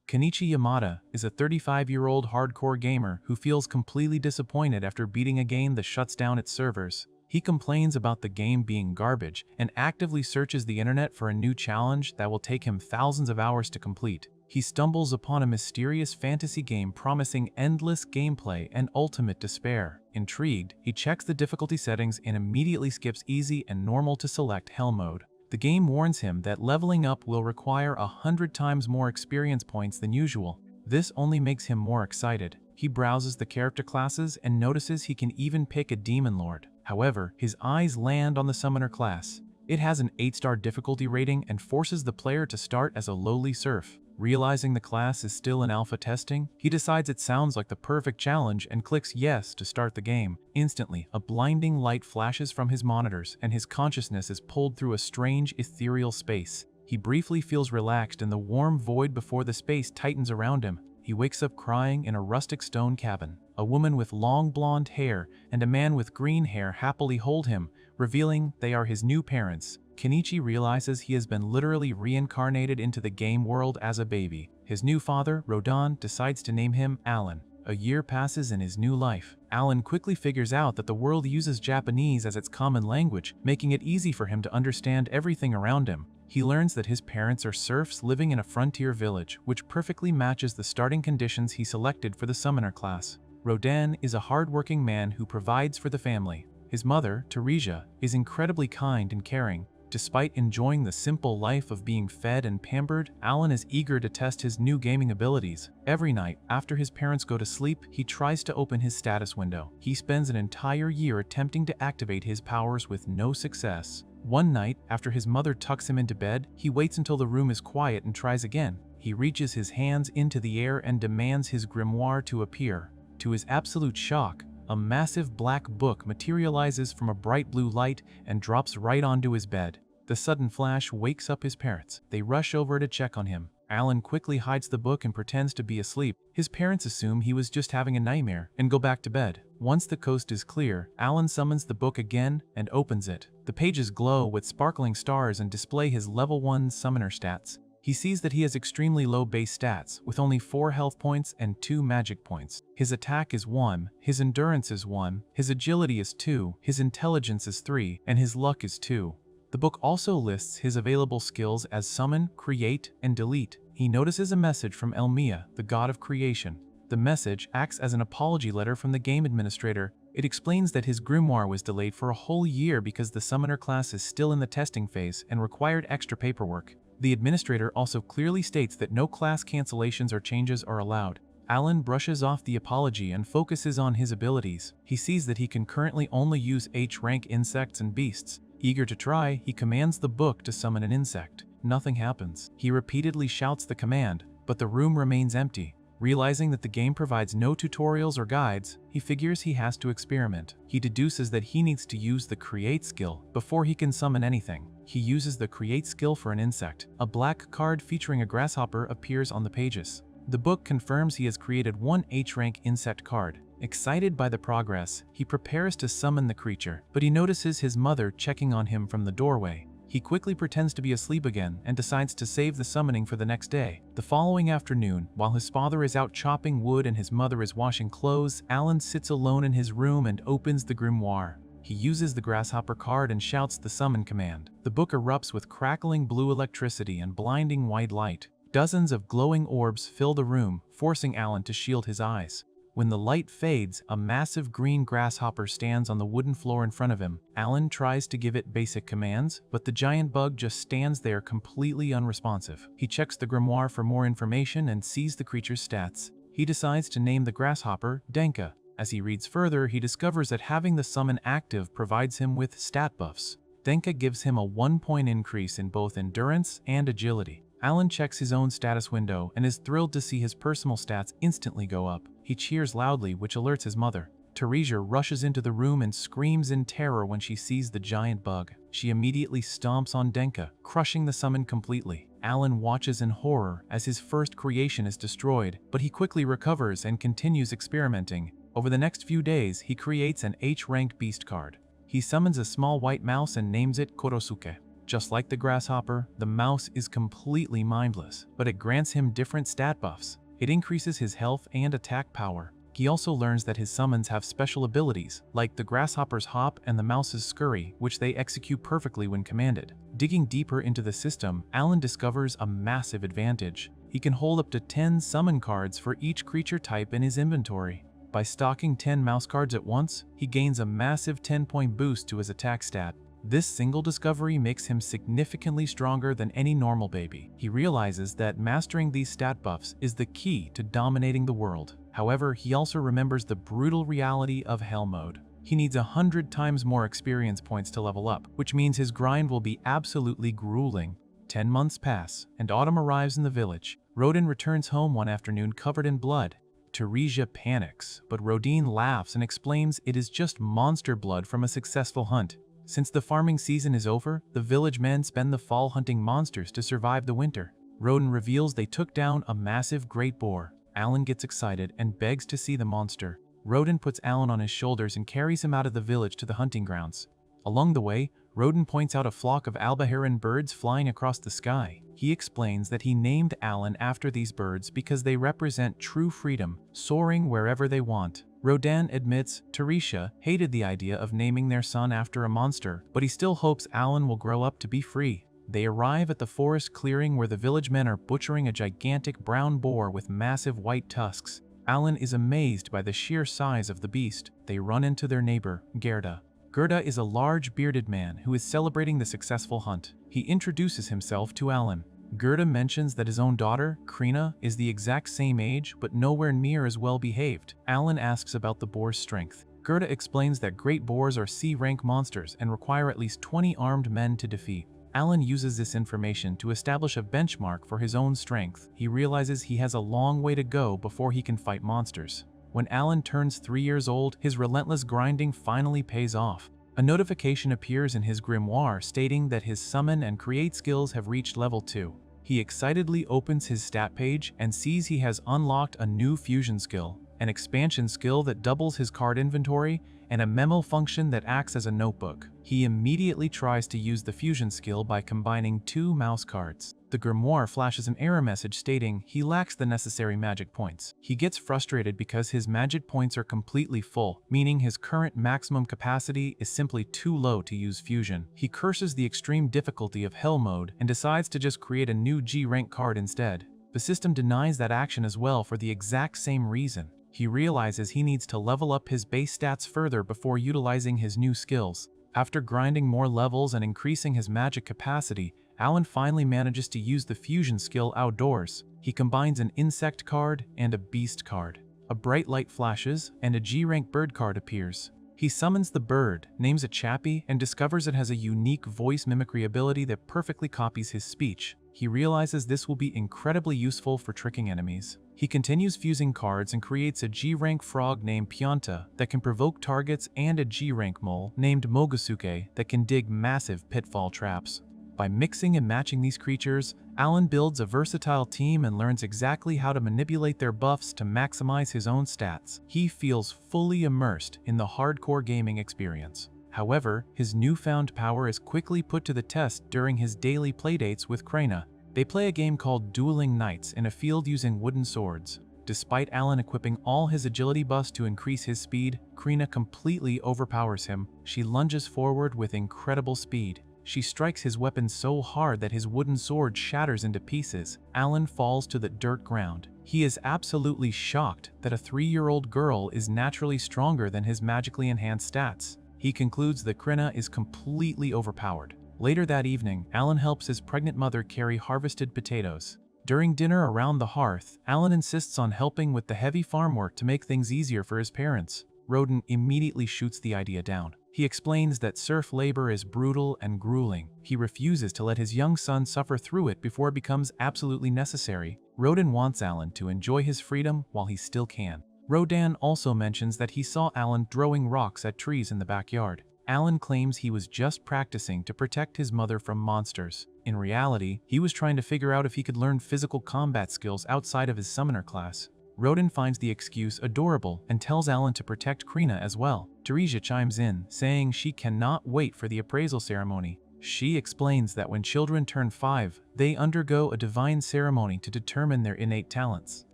Kenichi Yamada is a 35-year-old hardcore gamer who feels completely disappointed after beating a game that shuts down its servers. He complains about the game being garbage and actively searches the internet for a new challenge that will take him thousands of hours to complete. He stumbles upon a mysterious fantasy game promising endless gameplay and ultimate despair. Intrigued, he checks the difficulty settings and immediately skips easy and normal to select hell mode. The game warns him that leveling up will require 100 times more experience points than usual. This only makes him more excited. He browses the character classes and notices he can even pick a demon lord. However, his eyes land on the summoner class. It has an 8-star difficulty rating and forces the player to start as a lowly serf. Realizing the class is still in alpha testing, he decides it sounds like the perfect challenge and clicks yes to start the game. Instantly, a blinding light flashes from his monitors and his consciousness is pulled through a strange ethereal space. He briefly feels relaxed in the warm void before the space tightens around him. He wakes up crying in a rustic stone cabin. A woman with long blonde hair and a man with green hair happily hold him, revealing they are his new parents. Kenichi realizes he has been literally reincarnated into the game world as a baby. His new father, Rodan, decides to name him Alan. A year passes in his new life. Alan quickly figures out that the world uses Japanese as its common language, making it easy for him to understand everything around him. He learns that his parents are serfs living in a frontier village, which perfectly matches the starting conditions he selected for the summoner class. Rodan is a hard-working man who provides for the family. His mother, Teresa, is incredibly kind and caring. Despite enjoying the simple life of being fed and pampered, Alan is eager to test his new gaming abilities. Every night, after his parents go to sleep, he tries to open his status window. He spends an entire year attempting to activate his powers with no success. One night, after his mother tucks him into bed, he waits until the room is quiet and tries again. He reaches his hands into the air and demands his grimoire to appear. To his absolute shock, a massive black book materializes from a bright blue light and drops right onto his bed. The sudden flash wakes up his parents. They rush over to check on him. Alan quickly hides the book and pretends to be asleep. His parents assume he was just having a nightmare and go back to bed. Once the coast is clear, Alan summons the book again and opens it. The pages glow with sparkling stars and display his level 1 summoner stats. He sees that he has extremely low base stats, with only 4 health points and 2 magic points. His attack is 1, his endurance is 1, his agility is 2, his intelligence is 3, and his luck is 2. The book also lists his available skills as summon, create, and delete. He notices a message from Elmia, the god of creation. The message acts as an apology letter from the game administrator. It explains that his grimoire was delayed for a whole year because the summoner class is still in the testing phase and required extra paperwork. The administrator also clearly states that no class cancellations or changes are allowed. Alan brushes off the apology and focuses on his abilities. He sees that he can currently only use H-rank insects and beasts. Eager to try, he commands the book to summon an insect. Nothing happens. He repeatedly shouts the command, but the room remains empty. Realizing that the game provides no tutorials or guides, he figures he has to experiment. He deduces that he needs to use the Create skill before he can summon anything. He uses the Create skill for an insect. A black card featuring a grasshopper appears on the pages. The book confirms he has created one H-rank insect card. Excited by the progress, he prepares to summon the creature, but he notices his mother checking on him from the doorway. He quickly pretends to be asleep again and decides to save the summoning for the next day. The following afternoon, while his father is out chopping wood and his mother is washing clothes, Alan sits alone in his room and opens the grimoire. He uses the grasshopper card and shouts the summon command. The book erupts with crackling blue electricity and blinding white light. Dozens of glowing orbs fill the room, forcing Alan to shield his eyes. When the light fades, a massive green grasshopper stands on the wooden floor in front of him. Alan tries to give it basic commands, but the giant bug just stands there completely unresponsive. He checks the grimoire for more information and sees the creature's stats. He decides to name the grasshopper Denka. As he reads further, he discovers that having the summon active provides him with stat buffs. Denka gives him a 1-point increase in both endurance and agility. Alan checks his own status window and is thrilled to see his personal stats instantly go up. He cheers loudly, which alerts his mother. Teresa rushes into the room and screams in terror when she sees the giant bug. She immediately stomps on Denka, crushing the summon completely. Alan watches in horror as his first creation is destroyed, but he quickly recovers and continues experimenting. Over the next few days, he creates an H-rank beast card. He summons a small white mouse and names it Korosuke. Just like the grasshopper, the mouse is completely mindless, but it grants him different stat buffs. It increases his health and attack power. He also learns that his summons have special abilities, like the grasshopper's hop and the mouse's scurry, which they execute perfectly when commanded. Digging deeper into the system, Alan discovers a massive advantage. He can hold up to 10 summon cards for each creature type in his inventory. By stocking 10 mouse cards at once, he gains a massive 10-point boost to his attack stat. This single discovery makes him significantly stronger than any normal baby. He realizes that mastering these stat buffs is the key to dominating the world. However, he also remembers the brutal reality of Hell mode. He needs 100 times more experience points to level up, which means his grind will be absolutely grueling. 10 months pass, and autumn arrives in the village. Rodin returns home one afternoon covered in blood. Teresia panics, but Rodin laughs and explains it is just monster blood from a successful hunt. Since the farming season is over, the village men spend the fall hunting monsters to survive the winter. Rodin reveals they took down a massive great boar. Alan gets excited and begs to see the monster. Rodin puts Alan on his shoulders and carries him out of the village to the hunting grounds. Along the way, Rodin points out a flock of albaharan birds flying across the sky. He explains that he named Alan after these birds because they represent true freedom, soaring wherever they want. Rodin admits Teresia hated the idea of naming their son after a monster, but he still hopes Alan will grow up to be free. They arrive at the forest clearing where the village men are butchering a gigantic brown boar with massive white tusks. Alan is amazed by the sheer size of the beast. They run into their neighbor, Gerda. Gerda is a large bearded man who is celebrating the successful hunt. He introduces himself to Alan. Gerda mentions that his own daughter, Krina, is the exact same age but nowhere near as well behaved. Alan asks about the boar's strength. Gerda explains that great boars are C-rank monsters and require at least 20 armed men to defeat. Alan uses this information to establish a benchmark for his own strength. He realizes he has a long way to go before he can fight monsters. When Alan turns 3 years old, his relentless grinding finally pays off. A notification appears in his grimoire stating that his summon and create skills have reached level 2. He excitedly opens his stat page and sees he has unlocked a new fusion skill, an expansion skill that doubles his card inventory, and a memo function that acts as a notebook. He immediately tries to use the fusion skill by combining 2 mouse cards. The grimoire flashes an error message stating he lacks the necessary magic points. He gets frustrated because his magic points are completely full, meaning his current maximum capacity is simply too low to use fusion. He curses the extreme difficulty of Hell mode and decides to just create a new G-rank card instead. The system denies that action as well for the exact same reason. He realizes he needs to level up his base stats further before utilizing his new skills. After grinding more levels and increasing his magic capacity, Alan finally manages to use the fusion skill outdoors. He combines an insect card and a beast card. A bright light flashes, and a G-rank bird card appears. He summons the bird, names it Chappie, and discovers it has a unique voice mimicry ability that perfectly copies his speech. He realizes this will be incredibly useful for tricking enemies. He continues fusing cards and creates a G-rank frog named Pianta that can provoke targets and a G-rank mole named Mogasuke that can dig massive pitfall traps. By mixing and matching these creatures, Alan builds a versatile team and learns exactly how to manipulate their buffs to maximize his own stats. He feels fully immersed in the hardcore gaming experience. However, his newfound power is quickly put to the test during his daily playdates with Krina. They play a game called Dueling Knights in a field using wooden swords. Despite Alan equipping all his agility buffs to increase his speed, Krina completely overpowers him. She lunges forward with incredible speed. She strikes his weapon so hard that his wooden sword shatters into pieces. Alan falls to the dirt ground. He is absolutely shocked that a 3-year-old girl is naturally stronger than his magically enhanced stats. He concludes that Krina is completely overpowered. Later that evening, Alan helps his pregnant mother carry harvested potatoes. During dinner around the hearth, Alan insists on helping with the heavy farm work to make things easier for his parents. Rodin immediately shoots the idea down. He explains that serf labor is brutal and grueling. He refuses to let his young son suffer through it before it becomes absolutely necessary. Rodin wants Alan to enjoy his freedom while he still can. Rodin also mentions that he saw Alan throwing rocks at trees in the backyard. Alan claims he was just practicing to protect his mother from monsters. In reality, he was trying to figure out if he could learn physical combat skills outside of his summoner class. Rodin finds the excuse adorable and tells Alan to protect Krina as well. Teresia chimes in, saying she cannot wait for the appraisal ceremony. She explains that when children turn 5, they undergo a divine ceremony to determine their innate talents.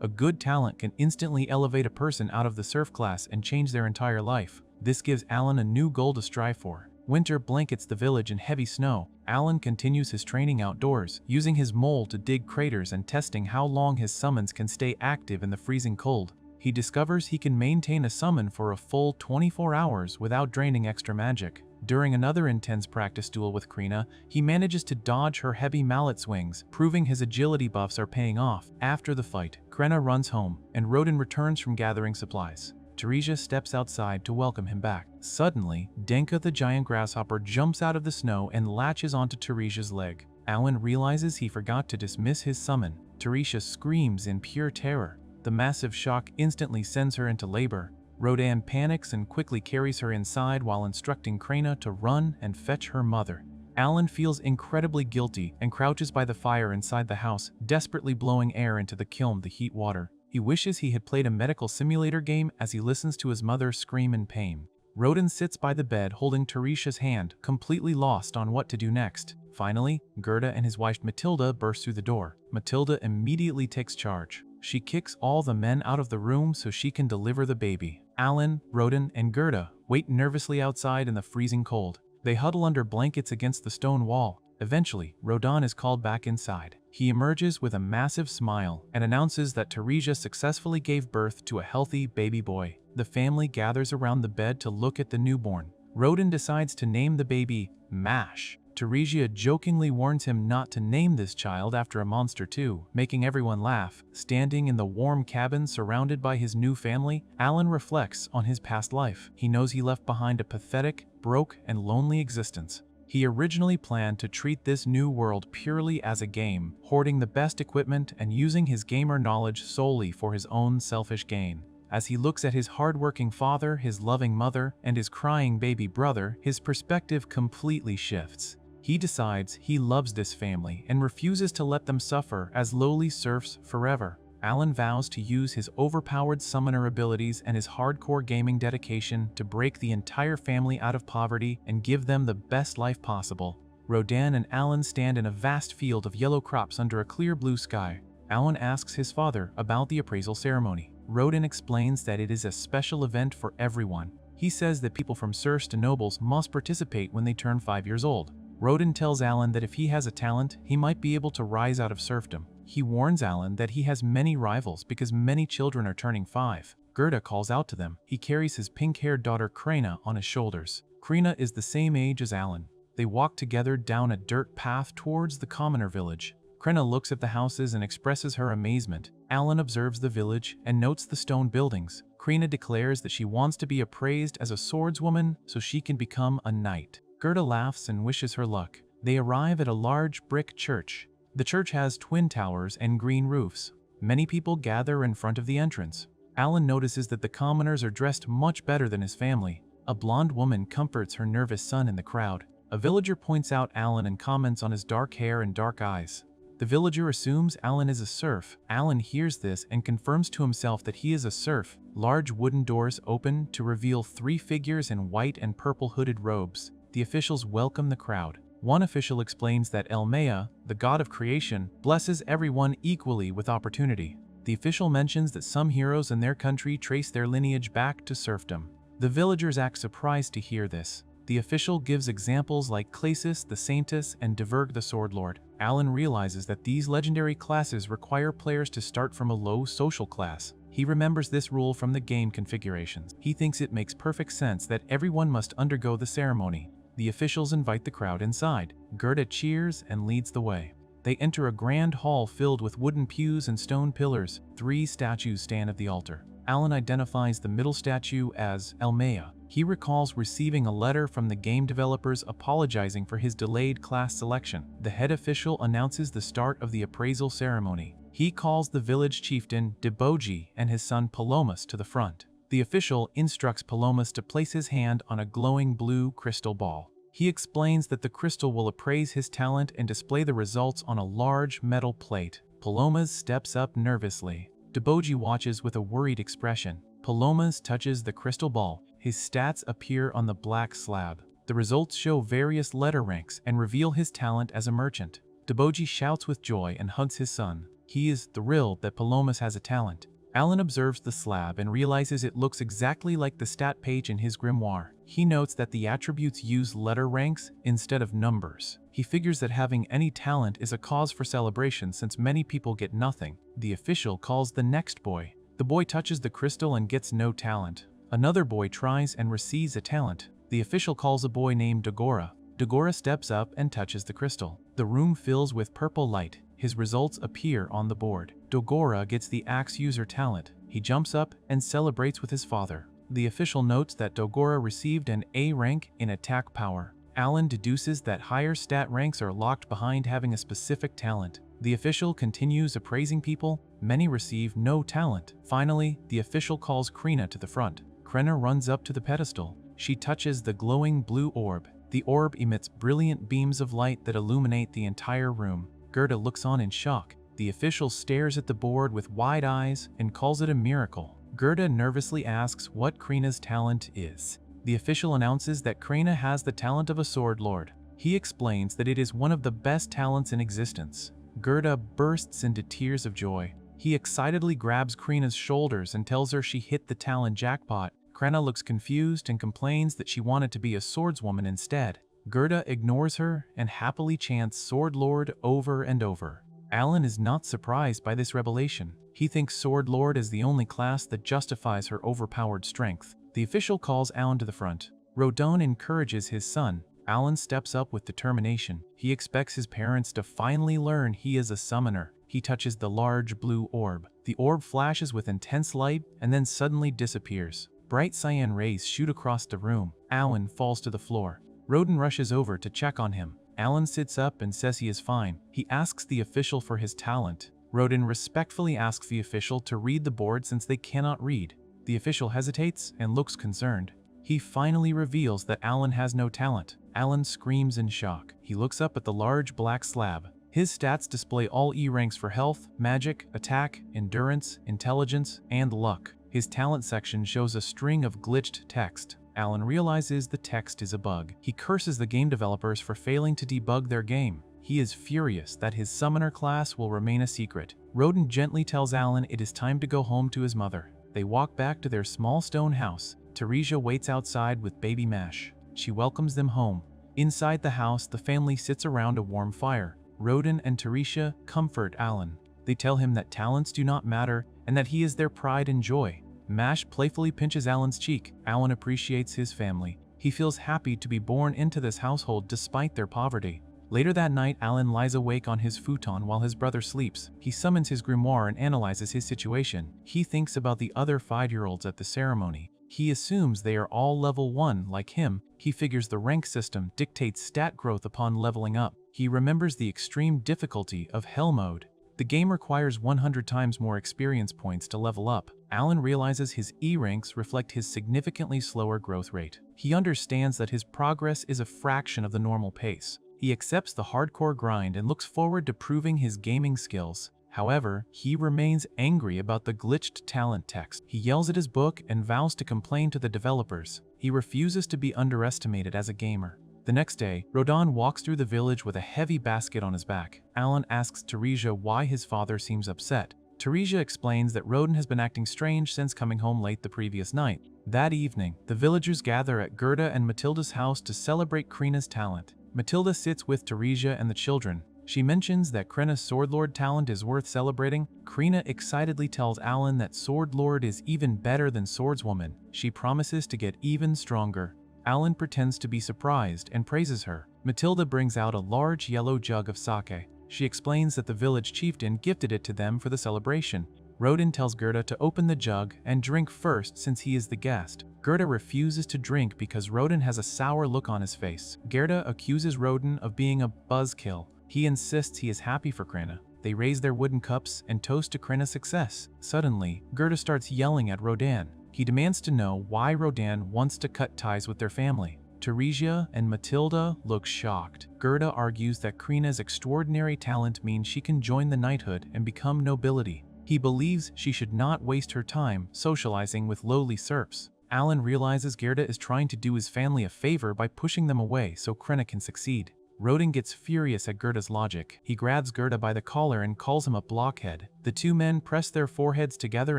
A good talent can instantly elevate a person out of the serf class and change their entire life. This gives Alan a new goal to strive for. Winter blankets the village in heavy snow. Alan continues his training outdoors, using his mole to dig craters and testing how long his summons can stay active in the freezing cold. He discovers he can maintain a summon for a full 24 hours without draining extra magic. During another intense practice duel with Krina, he manages to dodge her heavy mallet swings, proving his agility buffs are paying off. After the fight, Krena runs home, and Rodin returns from gathering supplies. Teresia steps outside to welcome him back. Suddenly, Denka the giant grasshopper jumps out of the snow and latches onto Teresia's leg. Alan realizes he forgot to dismiss his summon. Teresia screams in pure terror. The massive shock instantly sends her into labor. Rodan panics and quickly carries her inside while instructing Krena to run and fetch her mother. Alan feels incredibly guilty and crouches by the fire inside the house, desperately blowing air into the kiln to heat water. He wishes he had played a medical simulator game as he listens to his mother scream in pain. Rodan sits by the bed holding Teresia's hand, completely lost on what to do next. Finally, Gerda and his wife Matilda burst through the door. Matilda immediately takes charge. She kicks all the men out of the room so she can deliver the baby. Alan, Rodan, and Gerda wait nervously outside in the freezing cold. They huddle under blankets against the stone wall. Eventually, Rodan is called back inside. He emerges with a massive smile and announces that Teresia successfully gave birth to a healthy baby boy. The family gathers around the bed to look at the newborn. Rodan decides to name the baby Mash. Teresia jokingly warns him not to name this child after a monster too, making everyone laugh. Standing in the warm cabin surrounded by his new family, Alan reflects on his past life. He knows he left behind a pathetic, broke, and lonely existence. He originally planned to treat this new world purely as a game, hoarding the best equipment and using his gamer knowledge solely for his own selfish gain. As he looks at his hardworking father, his loving mother, and his crying baby brother, his perspective completely shifts. He decides he loves this family and refuses to let them suffer as lowly serfs forever. Alan vows to use his overpowered summoner abilities and his hardcore gaming dedication to break the entire family out of poverty and give them the best life possible. Rodan and Alan stand in a vast field of yellow crops under a clear blue sky. Alan asks his father about the appraisal ceremony. Rodan explains that it is a special event for everyone. He says that people from serfs to nobles must participate when they turn 5 years old. Rodan tells Alan that if he has a talent, he might be able to rise out of serfdom. He warns Alan that he has many rivals because many children are turning 5. Gerda calls out to them. He carries his pink-haired daughter Krena on his shoulders. Krena is the same age as Alan. They walk together down a dirt path towards the commoner village. Krena looks at the houses and expresses her amazement. Alan observes the village and notes the stone buildings. Krena declares that she wants to be appraised as a swordswoman so she can become a knight. Gerda laughs and wishes her luck. They arrive at a large brick church. The church has twin towers and green roofs. Many people gather in front of the entrance. Alan notices that the commoners are dressed much better than his family. A blonde woman comforts her nervous son in the crowd. A villager points out Alan and comments on his dark hair and dark eyes. The villager assumes Alan is a serf. Alan hears this and confirms to himself that he is a serf. Large wooden doors open to reveal 3 figures in white and purple hooded robes. The officials welcome the crowd. One official explains that Elmea, the god of creation, blesses everyone equally with opportunity. The official mentions that some heroes in their country trace their lineage back to serfdom. The villagers act surprised to hear this. The official gives examples like Clasis the Saintess and Diverg the Sword Lord. Alan realizes that these legendary classes require players to start from a low social class. He remembers this rule from the game configurations. He thinks it makes perfect sense that everyone must undergo the ceremony. The officials invite the crowd inside. Gerda cheers and leads the way. They enter a grand hall filled with wooden pews and stone pillars. 3 statues stand at the altar. Alan identifies the middle statue as Elmea. He recalls receiving a letter from the game developers apologizing for his delayed class selection. The head official announces the start of the appraisal ceremony. He calls the village chieftain Deboji and his son Palomas to the front. The official instructs Palomas to place his hand on a glowing blue crystal ball. He explains that the crystal will appraise his talent and display the results on a large metal plate. Palomas steps up nervously. Deboji watches with a worried expression. Palomas touches the crystal ball. His stats appear on the black slab. The results show various letter ranks and reveal his talent as a merchant. Deboji shouts with joy and hugs his son. He is thrilled that Palomas has a talent. Alan observes the slab and realizes it looks exactly like the stat page in his grimoire. He notes that the attributes use letter ranks instead of numbers. He figures that having any talent is a cause for celebration since many people get nothing. The official calls the next boy. The boy touches the crystal and gets no talent. Another boy tries and receives a talent. The official calls a boy named Dogora. Dogora steps up and touches the crystal. The room fills with purple light. His results appear on the board. Dogora gets the axe user talent. He jumps up and celebrates with his father. The official notes that Dogora received an A rank in attack power. Alan deduces that higher stat ranks are locked behind having a specific talent. The official continues appraising people. Many receive no talent. Finally, the official calls Krina to the front. Krina runs up to the pedestal. She touches the glowing blue orb. The orb emits brilliant beams of light that illuminate the entire room. Gerda looks on in shock. The official stares at the board with wide eyes and calls it a miracle. Gerda nervously asks what Krina's talent is. The official announces that Krina has the talent of a sword lord. He explains that it is one of the best talents in existence. Gerda bursts into tears of joy. He excitedly grabs Krina's shoulders and tells her she hit the talent jackpot. Krina looks confused and complains that she wanted to be a swordswoman instead. Gerda ignores her and happily chants Sword Lord over and over. Alan is not surprised by this revelation. He thinks Sword Lord is the only class that justifies her overpowered strength. The official calls Alan to the front. Rodin encourages his son. Alan steps up with determination. He expects his parents to finally learn he is a summoner. He touches the large blue orb. The orb flashes with intense light and then suddenly disappears. Bright cyan rays shoot across the room. Alan falls to the floor. Rodin rushes over to check on him. Alan sits up and says he is fine. He asks the official for his talent. Rodin respectfully asks the official to read the board since they cannot read. The official hesitates and looks concerned. He finally reveals that Alan has no talent. Alan screams in shock. He looks up at the large black slab. His stats display all E ranks for health, magic, attack, endurance, intelligence, and luck. His talent section shows a string of glitched text. Alan realizes the text is a bug. He curses the game developers for failing to debug their game. He is furious that his summoner class will remain a secret. Rodin gently tells Alan it is time to go home to his mother. They walk back to their small stone house. Teresia waits outside with baby Mash. She welcomes them home. Inside the house, the family sits around a warm fire. Rodin and Teresia comfort Alan. They tell him that talents do not matter and that he is their pride and joy. Mash playfully pinches Alan's cheek. Alan appreciates his family. He feels happy to be born into this household despite their poverty. Later that night, Alan lies awake on his futon while his brother sleeps. He summons his grimoire and analyzes his situation. He thinks about the other 5-year-olds at the ceremony. He assumes they are all level 1 like him. He figures the rank system dictates stat growth upon leveling up. He remembers the extreme difficulty of Hell Mode. The game requires 100 times more experience points to level up. Alan realizes his E ranks reflect his significantly slower growth rate. He understands that his progress is a fraction of the normal pace. He accepts the hardcore grind and looks forward to proving his gaming skills. However, he remains angry about the glitched talent text. He yells at his book and vows to complain to the developers. He refuses to be underestimated as a gamer. The next day, Rodin walks through the village with a heavy basket on his back. Alan asks Teresia why his father seems upset. Teresia explains that Rodin has been acting strange since coming home late the previous night. That evening, the villagers gather at Gerda and Matilda's house to celebrate Krina's talent. Matilda sits with Teresia and the children. She mentions that Krina's Swordlord talent is worth celebrating. Krina excitedly tells Alan that Swordlord is even better than Swordswoman. She promises to get even stronger. Alan pretends to be surprised and praises her. Matilda brings out a large yellow jug of sake. She explains that the village chieftain gifted it to them for the celebration. Rodin tells Gerda to open the jug and drink first since he is the guest. Gerda refuses to drink because Rodin has a sour look on his face. Gerda accuses Rodin of being a buzzkill. He insists he is happy for Krina. They raise their wooden cups and toast to Krina's success. Suddenly, Gerda starts yelling at Rodin. He demands to know why Rodin wants to cut ties with their family. Teresia and Matilda look shocked. Gerda argues that Krina's extraordinary talent means she can join the knighthood and become nobility. He believes she should not waste her time socializing with lowly serfs. Alan realizes Gerda is trying to do his family a favor by pushing them away so Krenna can succeed. Rodin gets furious at Gerda's logic. He grabs Gerda by the collar and calls him a blockhead. The two men press their foreheads together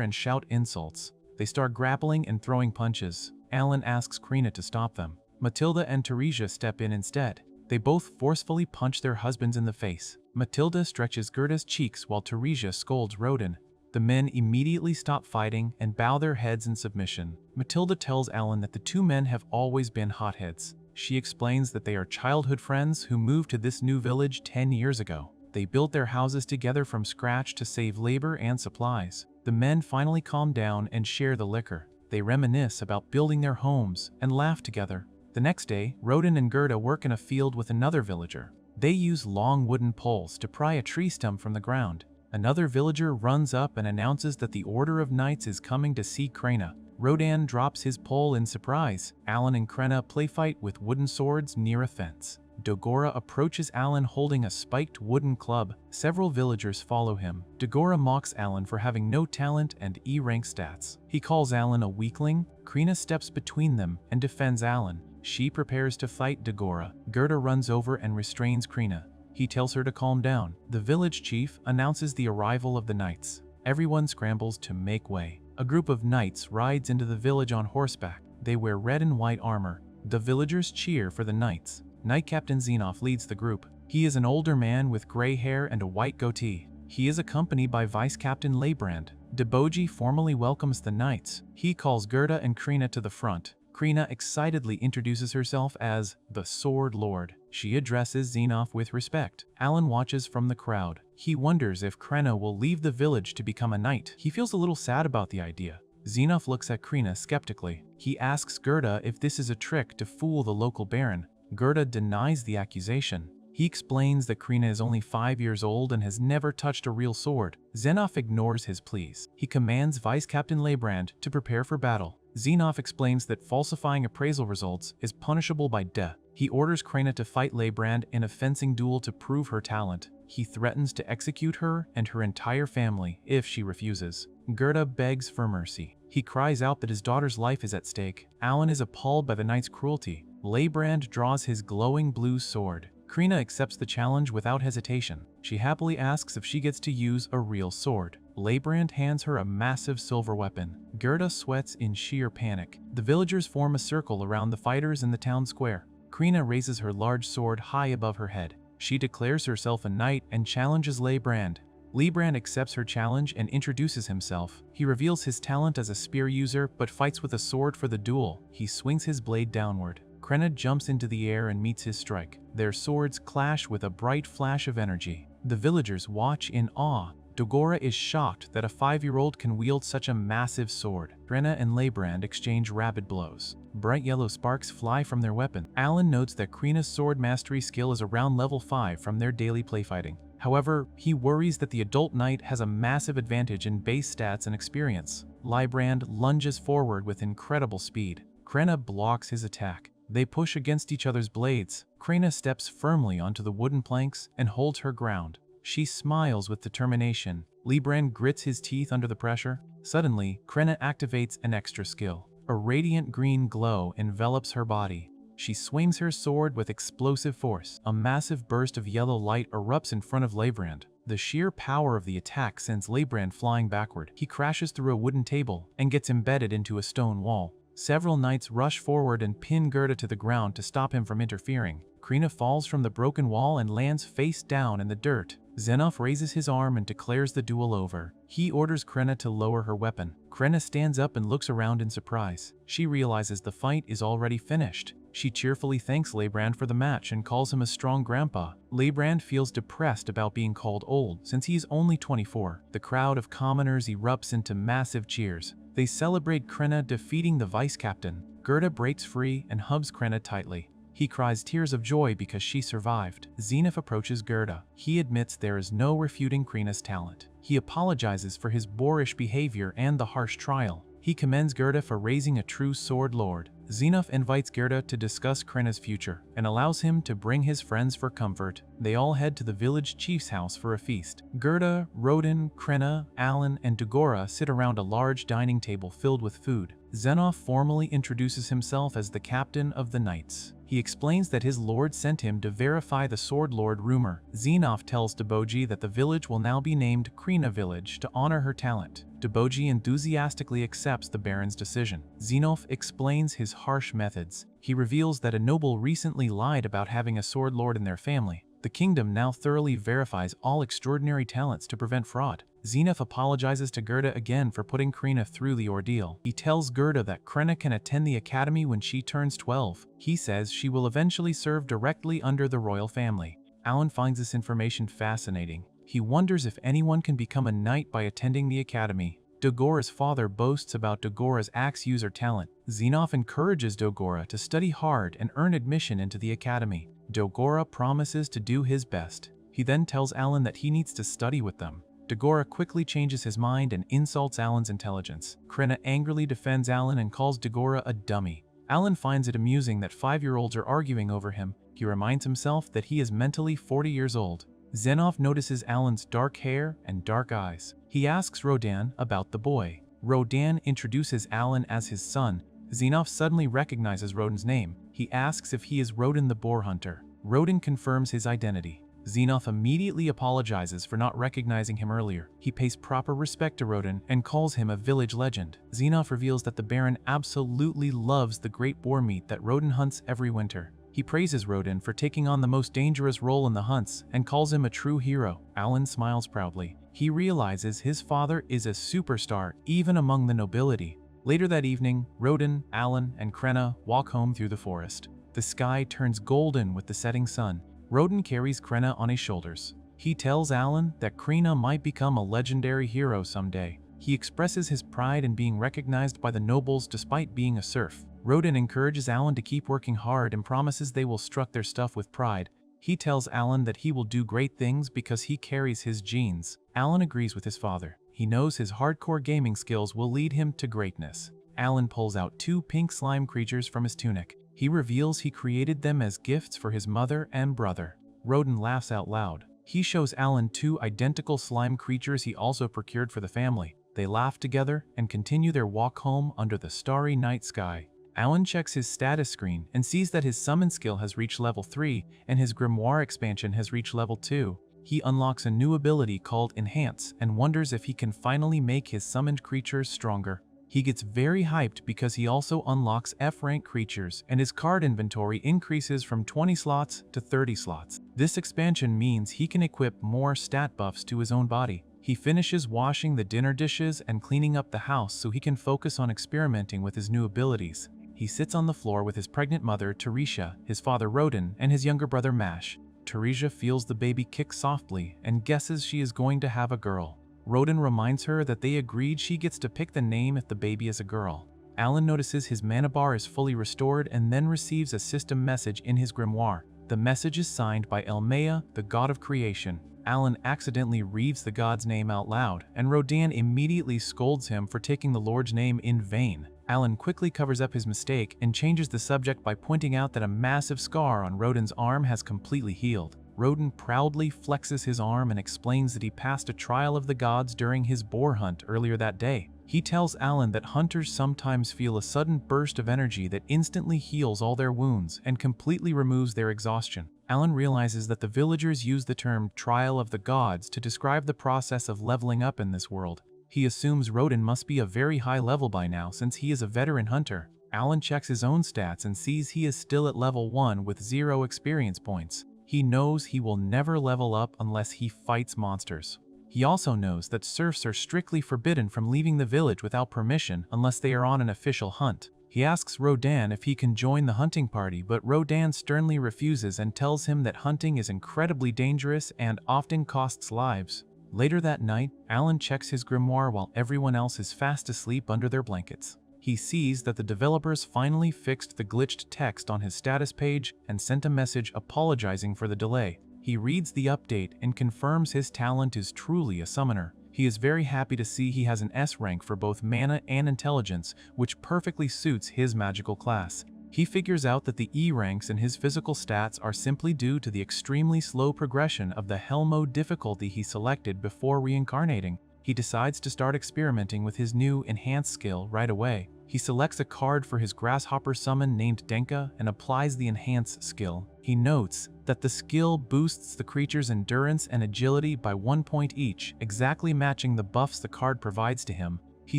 and shout insults. They start grappling and throwing punches. Alan asks Krina to stop them. Matilda and Teresia step in instead. They both forcefully punch their husbands in the face. Matilda stretches Gerda's cheeks while Teresia scolds Rodin. The men immediately stop fighting and bow their heads in submission. Matilda tells Alan that the two men have always been hotheads. She explains that they are childhood friends who moved to this new village 10 years ago. They built their houses together from scratch to save labor and supplies. The men finally calm down and share the liquor. They reminisce about building their homes and laugh together. The next day, Rodin and Gerda work in a field with another villager. They use long wooden poles to pry a tree stump from the ground. Another villager runs up and announces that the Order of Knights is coming to see Krenna. Rodin drops his pole in surprise. Alan and Krenna play fight with wooden swords near a fence. Dogora approaches Alan holding a spiked wooden club. Several villagers follow him. Dogora mocks Alan for having no talent and E-rank stats. He calls Alan a weakling. Krina steps between them and defends Alan. She prepares to fight Dogora. Gerda runs over and restrains Krina. He tells her to calm down. The village chief announces the arrival of the knights. Everyone scrambles to make way. A group of knights rides into the village on horseback. They wear red and white armor. The villagers cheer for the knights. Knight Captain Xenov leads the group. He is an older man with gray hair and a white goatee. He is accompanied by Vice Captain Leibrand. Deboji formally welcomes the knights. He calls Gerda and Krina to the front. Krina excitedly introduces herself as the Sword Lord. She addresses Xenov with respect. Alan watches from the crowd. He wonders if Krenna will leave the village to become a knight. He feels a little sad about the idea. Xenov looks at Krina skeptically. He asks Gerda if this is a trick to fool the local baron. Gerda denies the accusation. He explains that Krina is only 5 years old and has never touched a real sword. Xenov ignores his pleas. He commands Vice Captain Leibrand to prepare for battle. Xenov explains that falsifying appraisal results is punishable by death. He orders Krina to fight Leibrand in a fencing duel to prove her talent. He threatens to execute her and her entire family if she refuses. Gerda begs for mercy. He cries out that his daughter's life is at stake. Alan is appalled by the knight's cruelty. Leibrand draws his glowing blue sword. Krina accepts the challenge without hesitation. She happily asks if she gets to use a real sword. Leibrand hands her a massive silver weapon. Gerda sweats in sheer panic. The villagers form a circle around the fighters in the town square. Krina raises her large sword high above her head. She declares herself a knight and challenges Leibrand. Leibrand accepts her challenge and introduces himself. He reveals his talent as a spear user but fights with a sword for the duel. He swings his blade downward. Krenna jumps into the air and meets his strike. Their swords clash with a bright flash of energy. The villagers watch in awe. Dogora is shocked that a 5-year-old can wield such a massive sword. Krenna and Leibrand exchange rapid blows. Bright yellow sparks fly from their weapon. Alan notes that Krina's sword mastery skill is around level 5 from their daily playfighting. However, he worries that the adult knight has a massive advantage in base stats and experience. Leibrand lunges forward with incredible speed. Krenna blocks his attack. They push against each other's blades. Krina steps firmly onto the wooden planks and holds her ground. She smiles with determination. Leibrand grits his teeth under the pressure. Suddenly, Krenna activates an extra skill. A radiant green glow envelops her body. She swings her sword with explosive force. A massive burst of yellow light erupts in front of Leibrand. The sheer power of the attack sends Leibrand flying backward. He crashes through a wooden table and gets embedded into a stone wall. Several knights rush forward and pin Gerda to the ground to stop him from interfering. Krina falls from the broken wall and lands face down in the dirt. Xenov raises his arm and declares the duel over. He orders Krenna to lower her weapon. Krenna stands up and looks around in surprise. She realizes the fight is already finished. She cheerfully thanks Leibrand for the match and calls him a strong grandpa. Leibrand feels depressed about being called old since he is only 24. The crowd of commoners erupts into massive cheers. They celebrate Krenna defeating the vice captain. Gerda breaks free and hugs Krenna tightly. He cries tears of joy because she survived. Xenov approaches Gerda. He admits there is no refuting Krina's talent. He apologizes for his boorish behavior and the harsh trial. He commends Gerda for raising a true sword lord. Xenoph invites Gerda to discuss Krena's future and allows him to bring his friends for comfort. They all head to the village chief's house for a feast. Gerda, Rodin, Krena, Alan, and Dagora sit around a large dining table filled with food. Xenoph formally introduces himself as the captain of the knights. He explains that his lord sent him to verify the Sword Lord rumor. Xenoph tells Deboji that the village will now be named Krena Village to honor her talent. Deboji enthusiastically accepts the Baron's decision. Xenoph explains his harsh methods. He reveals that a noble recently lied about having a sword lord in their family. The kingdom now thoroughly verifies all extraordinary talents to prevent fraud. Xenoph apologizes to Gerda again for putting Krena through the ordeal. He tells Gerda that Krena can attend the academy when she turns 12. He says she will eventually serve directly under the royal family. Alan finds this information fascinating. He wonders if anyone can become a knight by attending the academy. Dagora's father boasts about Dagora's axe user talent. Xenoph encourages Dagora to study hard and earn admission into the academy. Dagora promises to do his best. He then tells Alan that he needs to study with them. Dagora quickly changes his mind and insults Alan's intelligence. Krena angrily defends Alan and calls Dagora a dummy. Alan finds it amusing that 5-year-olds are arguing over him. He reminds himself that he is mentally 40 years old. Xenoph notices Alan's dark hair and dark eyes. He asks Rodin about the boy. Rodin introduces Alan as his son. Xenoph suddenly recognizes Rodin's name. He asks if he is Rodin the boar hunter. Rodin confirms his identity. Xenoph immediately apologizes for not recognizing him earlier. He pays proper respect to Rodin and calls him a village legend. Xenoph reveals that the Baron absolutely loves the great boar meat that Rodin hunts every winter. He praises Rodin for taking on the most dangerous role in the hunts and calls him a true hero. Alan smiles proudly. He realizes his father is a superstar even among the nobility. Later that evening, Rodin, Alan, and Krena walk home through the forest. The sky turns golden with the setting sun. Rodin carries Krena on his shoulders. He tells Alan that Krena might become a legendary hero someday. He expresses his pride in being recognized by the nobles despite being a serf. Rodin encourages Alan to keep working hard and promises they will strut their stuff with pride. He tells Alan that he will do great things because he carries his genes. Alan agrees with his father. He knows his hardcore gaming skills will lead him to greatness. Alan pulls out 2 pink slime creatures from his tunic. He reveals he created them as gifts for his mother and brother. Rodin laughs out loud. He shows Alan 2 identical slime creatures he also procured for the family. They laugh together and continue their walk home under the starry night sky. Alan checks his status screen and sees that his summon skill has reached level 3 and his grimoire expansion has reached level 2. He unlocks a new ability called Enhance and wonders if he can finally make his summoned creatures stronger. He gets very hyped because he also unlocks F-rank creatures and his card inventory increases from 20 slots to 30 slots. This expansion means he can equip more stat buffs to his own body. He finishes washing the dinner dishes and cleaning up the house so he can focus on experimenting with his new abilities. He sits on the floor with his pregnant mother, Teresia, his father, Rodin, and his younger brother, Mash. Teresia feels the baby kick softly and guesses she is going to have a girl. Rodin reminds her that they agreed she gets to pick the name if the baby is a girl. Alan notices his mana bar is fully restored and then receives a system message in his grimoire. The message is signed by Elmea, the god of creation. Alan accidentally reads the god's name out loud, and Rodin immediately scolds him for taking the Lord's name in vain. Alan quickly covers up his mistake and changes the subject by pointing out that a massive scar on Rodin's arm has completely healed. Rodin proudly flexes his arm and explains that he passed a trial of the gods during his boar hunt earlier that day. He tells Alan that hunters sometimes feel a sudden burst of energy that instantly heals all their wounds and completely removes their exhaustion. Alan realizes that the villagers use the term trial of the gods to describe the process of leveling up in this world. He assumes Rodin must be a very high level by now since he is a veteran hunter. Alan checks his own stats and sees he is still at level 1 with 0 experience points. He knows he will never level up unless he fights monsters. He also knows that serfs are strictly forbidden from leaving the village without permission unless they are on an official hunt. He asks Rodin if he can join the hunting party, but Rodin sternly refuses and tells him that hunting is incredibly dangerous and often costs lives. Later that night, Alan checks his grimoire while everyone else is fast asleep under their blankets. He sees that the developers finally fixed the glitched text on his status page and sent a message apologizing for the delay. He reads the update and confirms his talent is truly a summoner. He is very happy to see he has an S rank for both mana and intelligence, which perfectly suits his magical class. He figures out that the E ranks in his physical stats are simply due to the extremely slow progression of the Hell mode difficulty he selected before reincarnating. He decides to start experimenting with his new enhanced skill right away. He selects a card for his grasshopper summon named Denka and applies the enhance skill. He notes that the skill boosts the creature's endurance and agility by 1 point each, exactly matching the buffs the card provides to him. He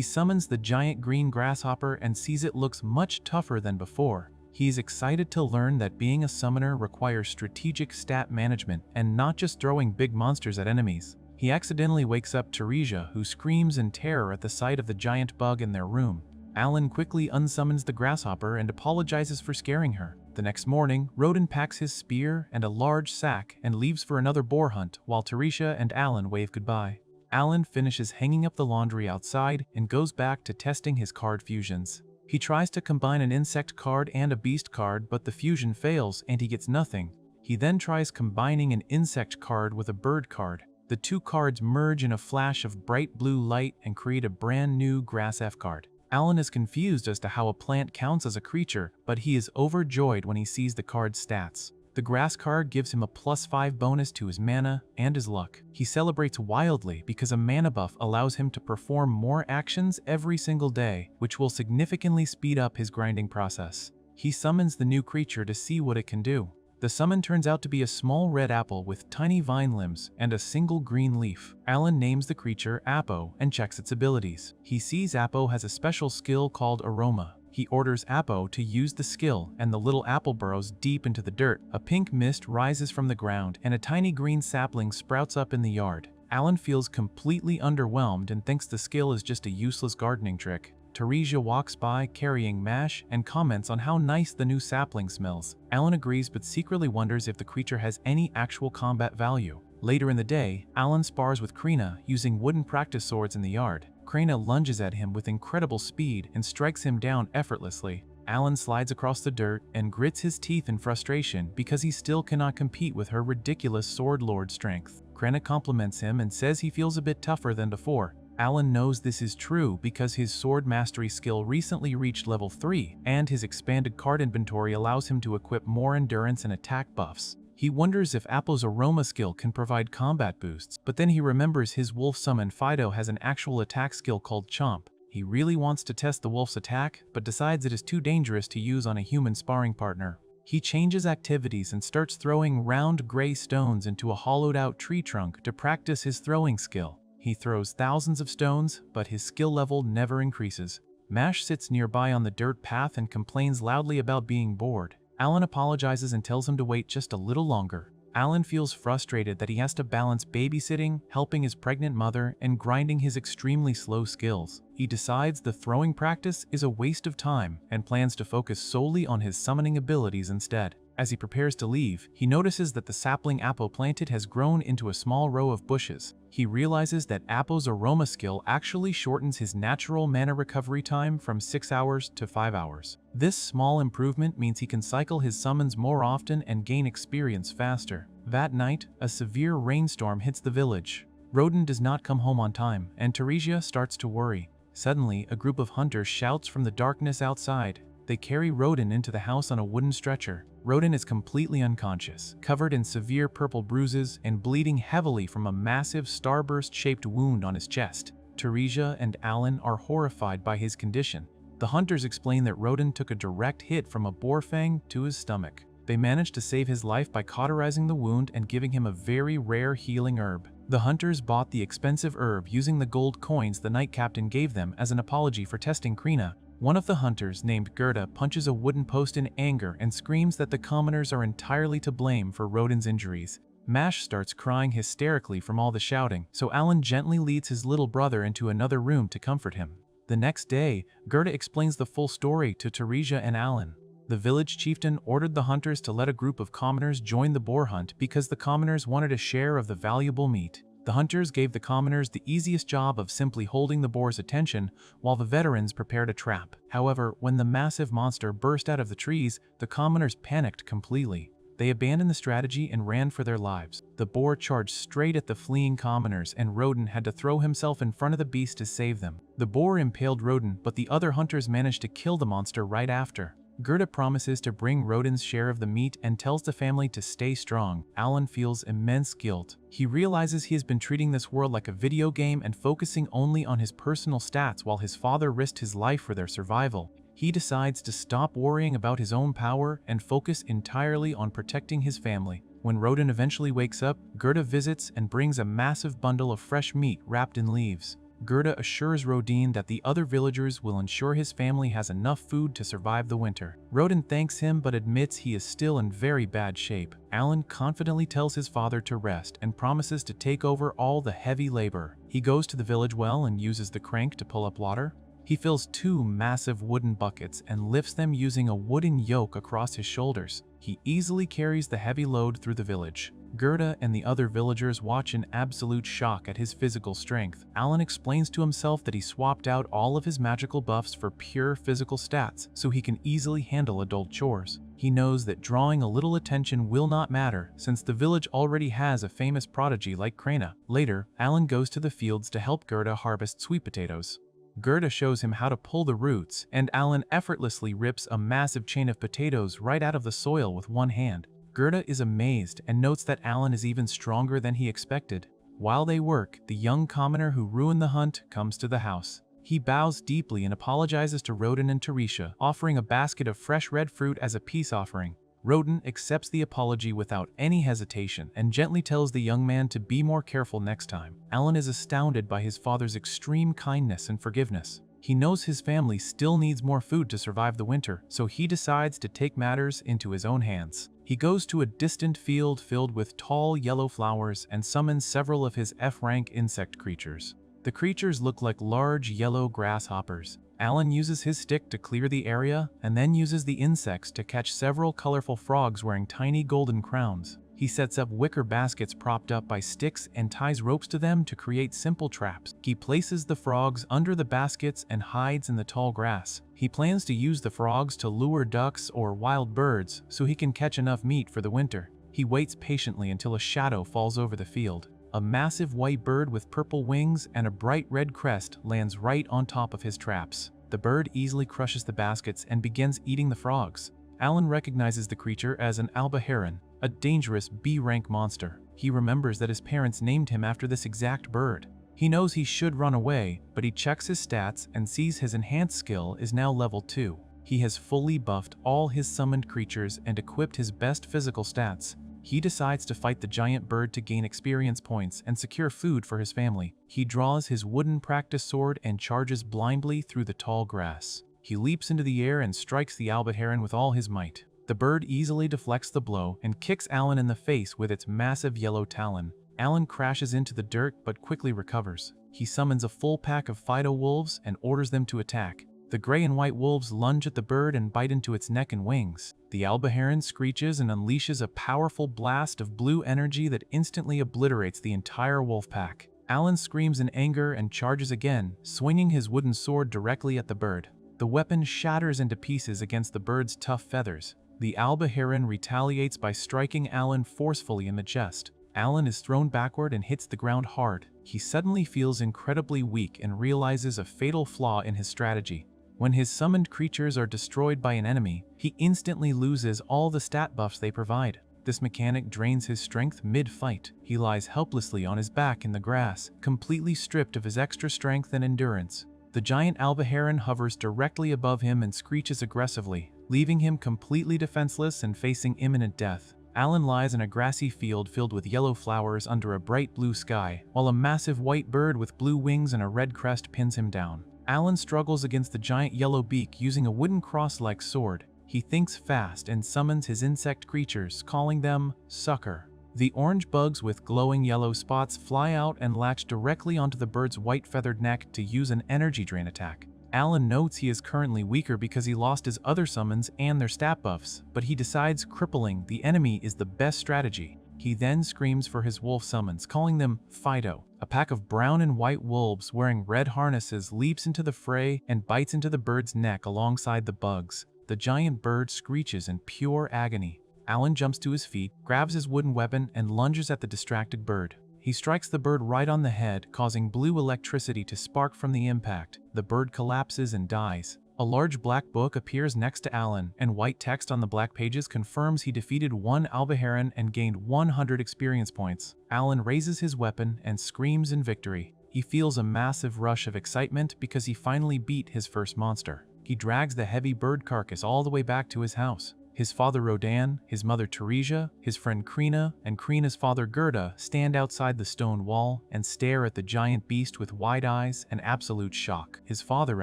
summons the giant green grasshopper and sees it looks much tougher than before. He is excited to learn that being a summoner requires strategic stat management and not just throwing big monsters at enemies. He accidentally wakes up Teresia, who screams in terror at the sight of the giant bug in their room. Alan quickly unsummons the grasshopper and apologizes for scaring her. The next morning, Rodin packs his spear and a large sack and leaves for another boar hunt while Teresia and Alan wave goodbye. Alan finishes hanging up the laundry outside and goes back to testing his card fusions. He tries to combine an insect card and a beast card, but the fusion fails and he gets nothing. He then tries combining an insect card with a bird card. The two cards merge in a flash of bright blue light and create a brand new Grass F card. Alan is confused as to how a plant counts as a creature, but he is overjoyed when he sees the card's stats. The grass card gives him a +5 bonus to his mana and his luck. He celebrates wildly because a mana buff allows him to perform more actions every single day, which will significantly speed up his grinding process. He summons the new creature to see what it can do. The summon turns out to be a small red apple with tiny vine limbs and a single green leaf. Alan names the creature Apo and checks its abilities. He sees Apo has a special skill called Aroma. He orders Apo to use the skill and the little apple burrows deep into the dirt. A pink mist rises from the ground and a tiny green sapling sprouts up in the yard. Alan feels completely underwhelmed and thinks the skill is just a useless gardening trick. Teresia walks by carrying Mash and comments on how nice the new sapling smells. Alan agrees but secretly wonders if the creature has any actual combat value. Later in the day, Alan spars with Krina using wooden practice swords in the yard. Krina lunges at him with incredible speed and strikes him down effortlessly. Alan slides across the dirt and grits his teeth in frustration because he still cannot compete with her ridiculous sword lord strength. Krina compliments him and says he feels a bit tougher than before. Alan knows this is true because his sword mastery skill recently reached level 3, and his expanded card inventory allows him to equip more endurance and attack buffs. He wonders if Apo's Aroma skill can provide combat boosts, but then he remembers his wolf summon Fido has an actual attack skill called Chomp. He really wants to test the wolf's attack, but decides it is too dangerous to use on a human sparring partner. He changes activities and starts throwing round gray stones into a hollowed-out tree trunk to practice his throwing skill. He throws thousands of stones, but his skill level never increases. Mash sits nearby on the dirt path and complains loudly about being bored. Alan apologizes and tells him to wait just a little longer. Alan feels frustrated that he has to balance babysitting, helping his pregnant mother, and grinding his extremely slow skills. He decides the throwing practice is a waste of time and plans to focus solely on his summoning abilities instead. As he prepares to leave, he notices that the sapling Apo planted has grown into a small row of bushes. He realizes that Apo's Aroma skill actually shortens his natural mana recovery time from 6 hours to 5 hours. This small improvement means he can cycle his summons more often and gain experience faster. That night, a severe rainstorm hits the village. Rodin does not come home on time, and Teresia starts to worry. Suddenly, a group of hunters shouts from the darkness outside. They carry Rodin into the house on a wooden stretcher. Rodin is completely unconscious, covered in severe purple bruises and bleeding heavily from a massive starburst-shaped wound on his chest. Teresia and Alan are horrified by his condition. The hunters explain that Rodin took a direct hit from a boar fang to his stomach. They managed to save his life by cauterizing the wound and giving him a very rare healing herb. The hunters bought the expensive herb using the gold coins the Knight Captain gave them as an apology for testing Krina. One of the hunters, named Gerda, punches a wooden post in anger and screams that the commoners are entirely to blame for Rodin's injuries. Mash starts crying hysterically from all the shouting, so Alan gently leads his little brother into another room to comfort him. The next day, Gerda explains the full story to Teresia and Alan. The village chieftain ordered the hunters to let a group of commoners join the boar hunt because the commoners wanted a share of the valuable meat. The hunters gave the commoners the easiest job of simply holding the boar's attention while the veterans prepared a trap. However, when the massive monster burst out of the trees, the commoners panicked completely. They abandoned the strategy and ran for their lives. The boar charged straight at the fleeing commoners, and Rodin had to throw himself in front of the beast to save them. The boar impaled Rodin, but the other hunters managed to kill the monster right after. Gerda promises to bring Rodin's share of the meat and tells the family to stay strong. Alan feels immense guilt. He realizes he has been treating this world like a video game and focusing only on his personal stats while his father risked his life for their survival. He decides to stop worrying about his own power and focus entirely on protecting his family. When Rodin eventually wakes up, Gerda visits and brings a massive bundle of fresh meat wrapped in leaves. Gerda assures Rodin that the other villagers will ensure his family has enough food to survive the winter. Rodin thanks him but admits he is still in very bad shape. Alan confidently tells his father to rest and promises to take over all the heavy labor. He goes to the village well and uses the crank to pull up water. He fills 2 massive wooden buckets and lifts them using a wooden yoke across his shoulders. He easily carries the heavy load through the village. Gerda and the other villagers watch in absolute shock at his physical strength. Alan explains to himself that he swapped out all of his magical buffs for pure physical stats so he can easily handle adult chores. He knows that drawing a little attention will not matter since the village already has a famous prodigy like Krana. Later, Alan goes to the fields to help Gerda harvest sweet potatoes. Gerda shows him how to pull the roots, and Alan effortlessly rips a massive chain of potatoes right out of the soil with one hand. Gerda is amazed and notes that Alan is even stronger than he expected. While they work, the young commoner who ruined the hunt comes to the house. He bows deeply and apologizes to Rodin and Teresia, offering a basket of fresh red fruit as a peace offering. Rodin accepts the apology without any hesitation and gently tells the young man to be more careful next time. Alan is astounded by his father's extreme kindness and forgiveness. He knows his family still needs more food to survive the winter, so he decides to take matters into his own hands. He goes to a distant field filled with tall yellow flowers and summons several of his F-rank insect creatures. The creatures look like large yellow grasshoppers. Alan uses his stick to clear the area and then uses the insects to catch several colorful frogs wearing tiny golden crowns. He sets up wicker baskets propped up by sticks and ties ropes to them to create simple traps. He places the frogs under the baskets and hides in the tall grass. He plans to use the frogs to lure ducks or wild birds so he can catch enough meat for the winter. He waits patiently until a shadow falls over the field. A massive white bird with purple wings and a bright red crest lands right on top of his traps. The bird easily crushes the baskets and begins eating the frogs. Alan recognizes the creature as an alba heron, a dangerous B-rank monster. He remembers that his parents named him after this exact bird. He knows he should run away, but he checks his stats and sees his enhanced skill is now level 2. He has fully buffed all his summoned creatures and equipped his best physical stats. He decides to fight the giant bird to gain experience points and secure food for his family. He draws his wooden practice sword and charges blindly through the tall grass. He leaps into the air and strikes the alba heron with all his might. The bird easily deflects the blow and kicks Alan in the face with its massive yellow talon. Alan crashes into the dirt but quickly recovers. He summons a full pack of Fido wolves and orders them to attack. The gray and white wolves lunge at the bird and bite into its neck and wings. The alba heron screeches and unleashes a powerful blast of blue energy that instantly obliterates the entire wolf pack. Alan screams in anger and charges again, swinging his wooden sword directly at the bird. The weapon shatters into pieces against the bird's tough feathers. The alba heron retaliates by striking Alan forcefully in the chest. Alan is thrown backward and hits the ground hard. He suddenly feels incredibly weak and realizes a fatal flaw in his strategy. When his summoned creatures are destroyed by an enemy, he instantly loses all the stat buffs they provide. This mechanic drains his strength mid-fight. He lies helplessly on his back in the grass, completely stripped of his extra strength and endurance. The giant alba heron hovers directly above him and screeches aggressively, leaving him completely defenseless and facing imminent death. Alan lies in a grassy field filled with yellow flowers under a bright blue sky, while a massive white bird with blue wings and a red crest pins him down. Alan struggles against the giant yellow beak using a wooden cross-like sword. He thinks fast and summons his insect creatures, calling them Sucker. The orange bugs with glowing yellow spots fly out and latch directly onto the bird's white feathered neck to use an energy drain attack. Alan notes he is currently weaker because he lost his other summons and their stat buffs, but he decides crippling the enemy is the best strategy. He then screams for his wolf summons, calling them Fido. A pack of brown and white wolves wearing red harnesses leaps into the fray and bites into the bird's neck alongside the bugs. The giant bird screeches in pure agony. Alan jumps to his feet, grabs his wooden weapon, and lunges at the distracted bird. He strikes the bird right on the head, causing blue electricity to spark from the impact. The bird collapses and dies. A large black book appears next to Alan, and white text on the black pages confirms he defeated one Albaharan and gained 100 experience points. Alan raises his weapon and screams in victory. He feels a massive rush of excitement because he finally beat his first monster. He drags the heavy bird carcass all the way back to his house. His father Rodan, his mother Teresia, his friend Krina, and Krina's father Gerda stand outside the stone wall and stare at the giant beast with wide eyes and absolute shock. His father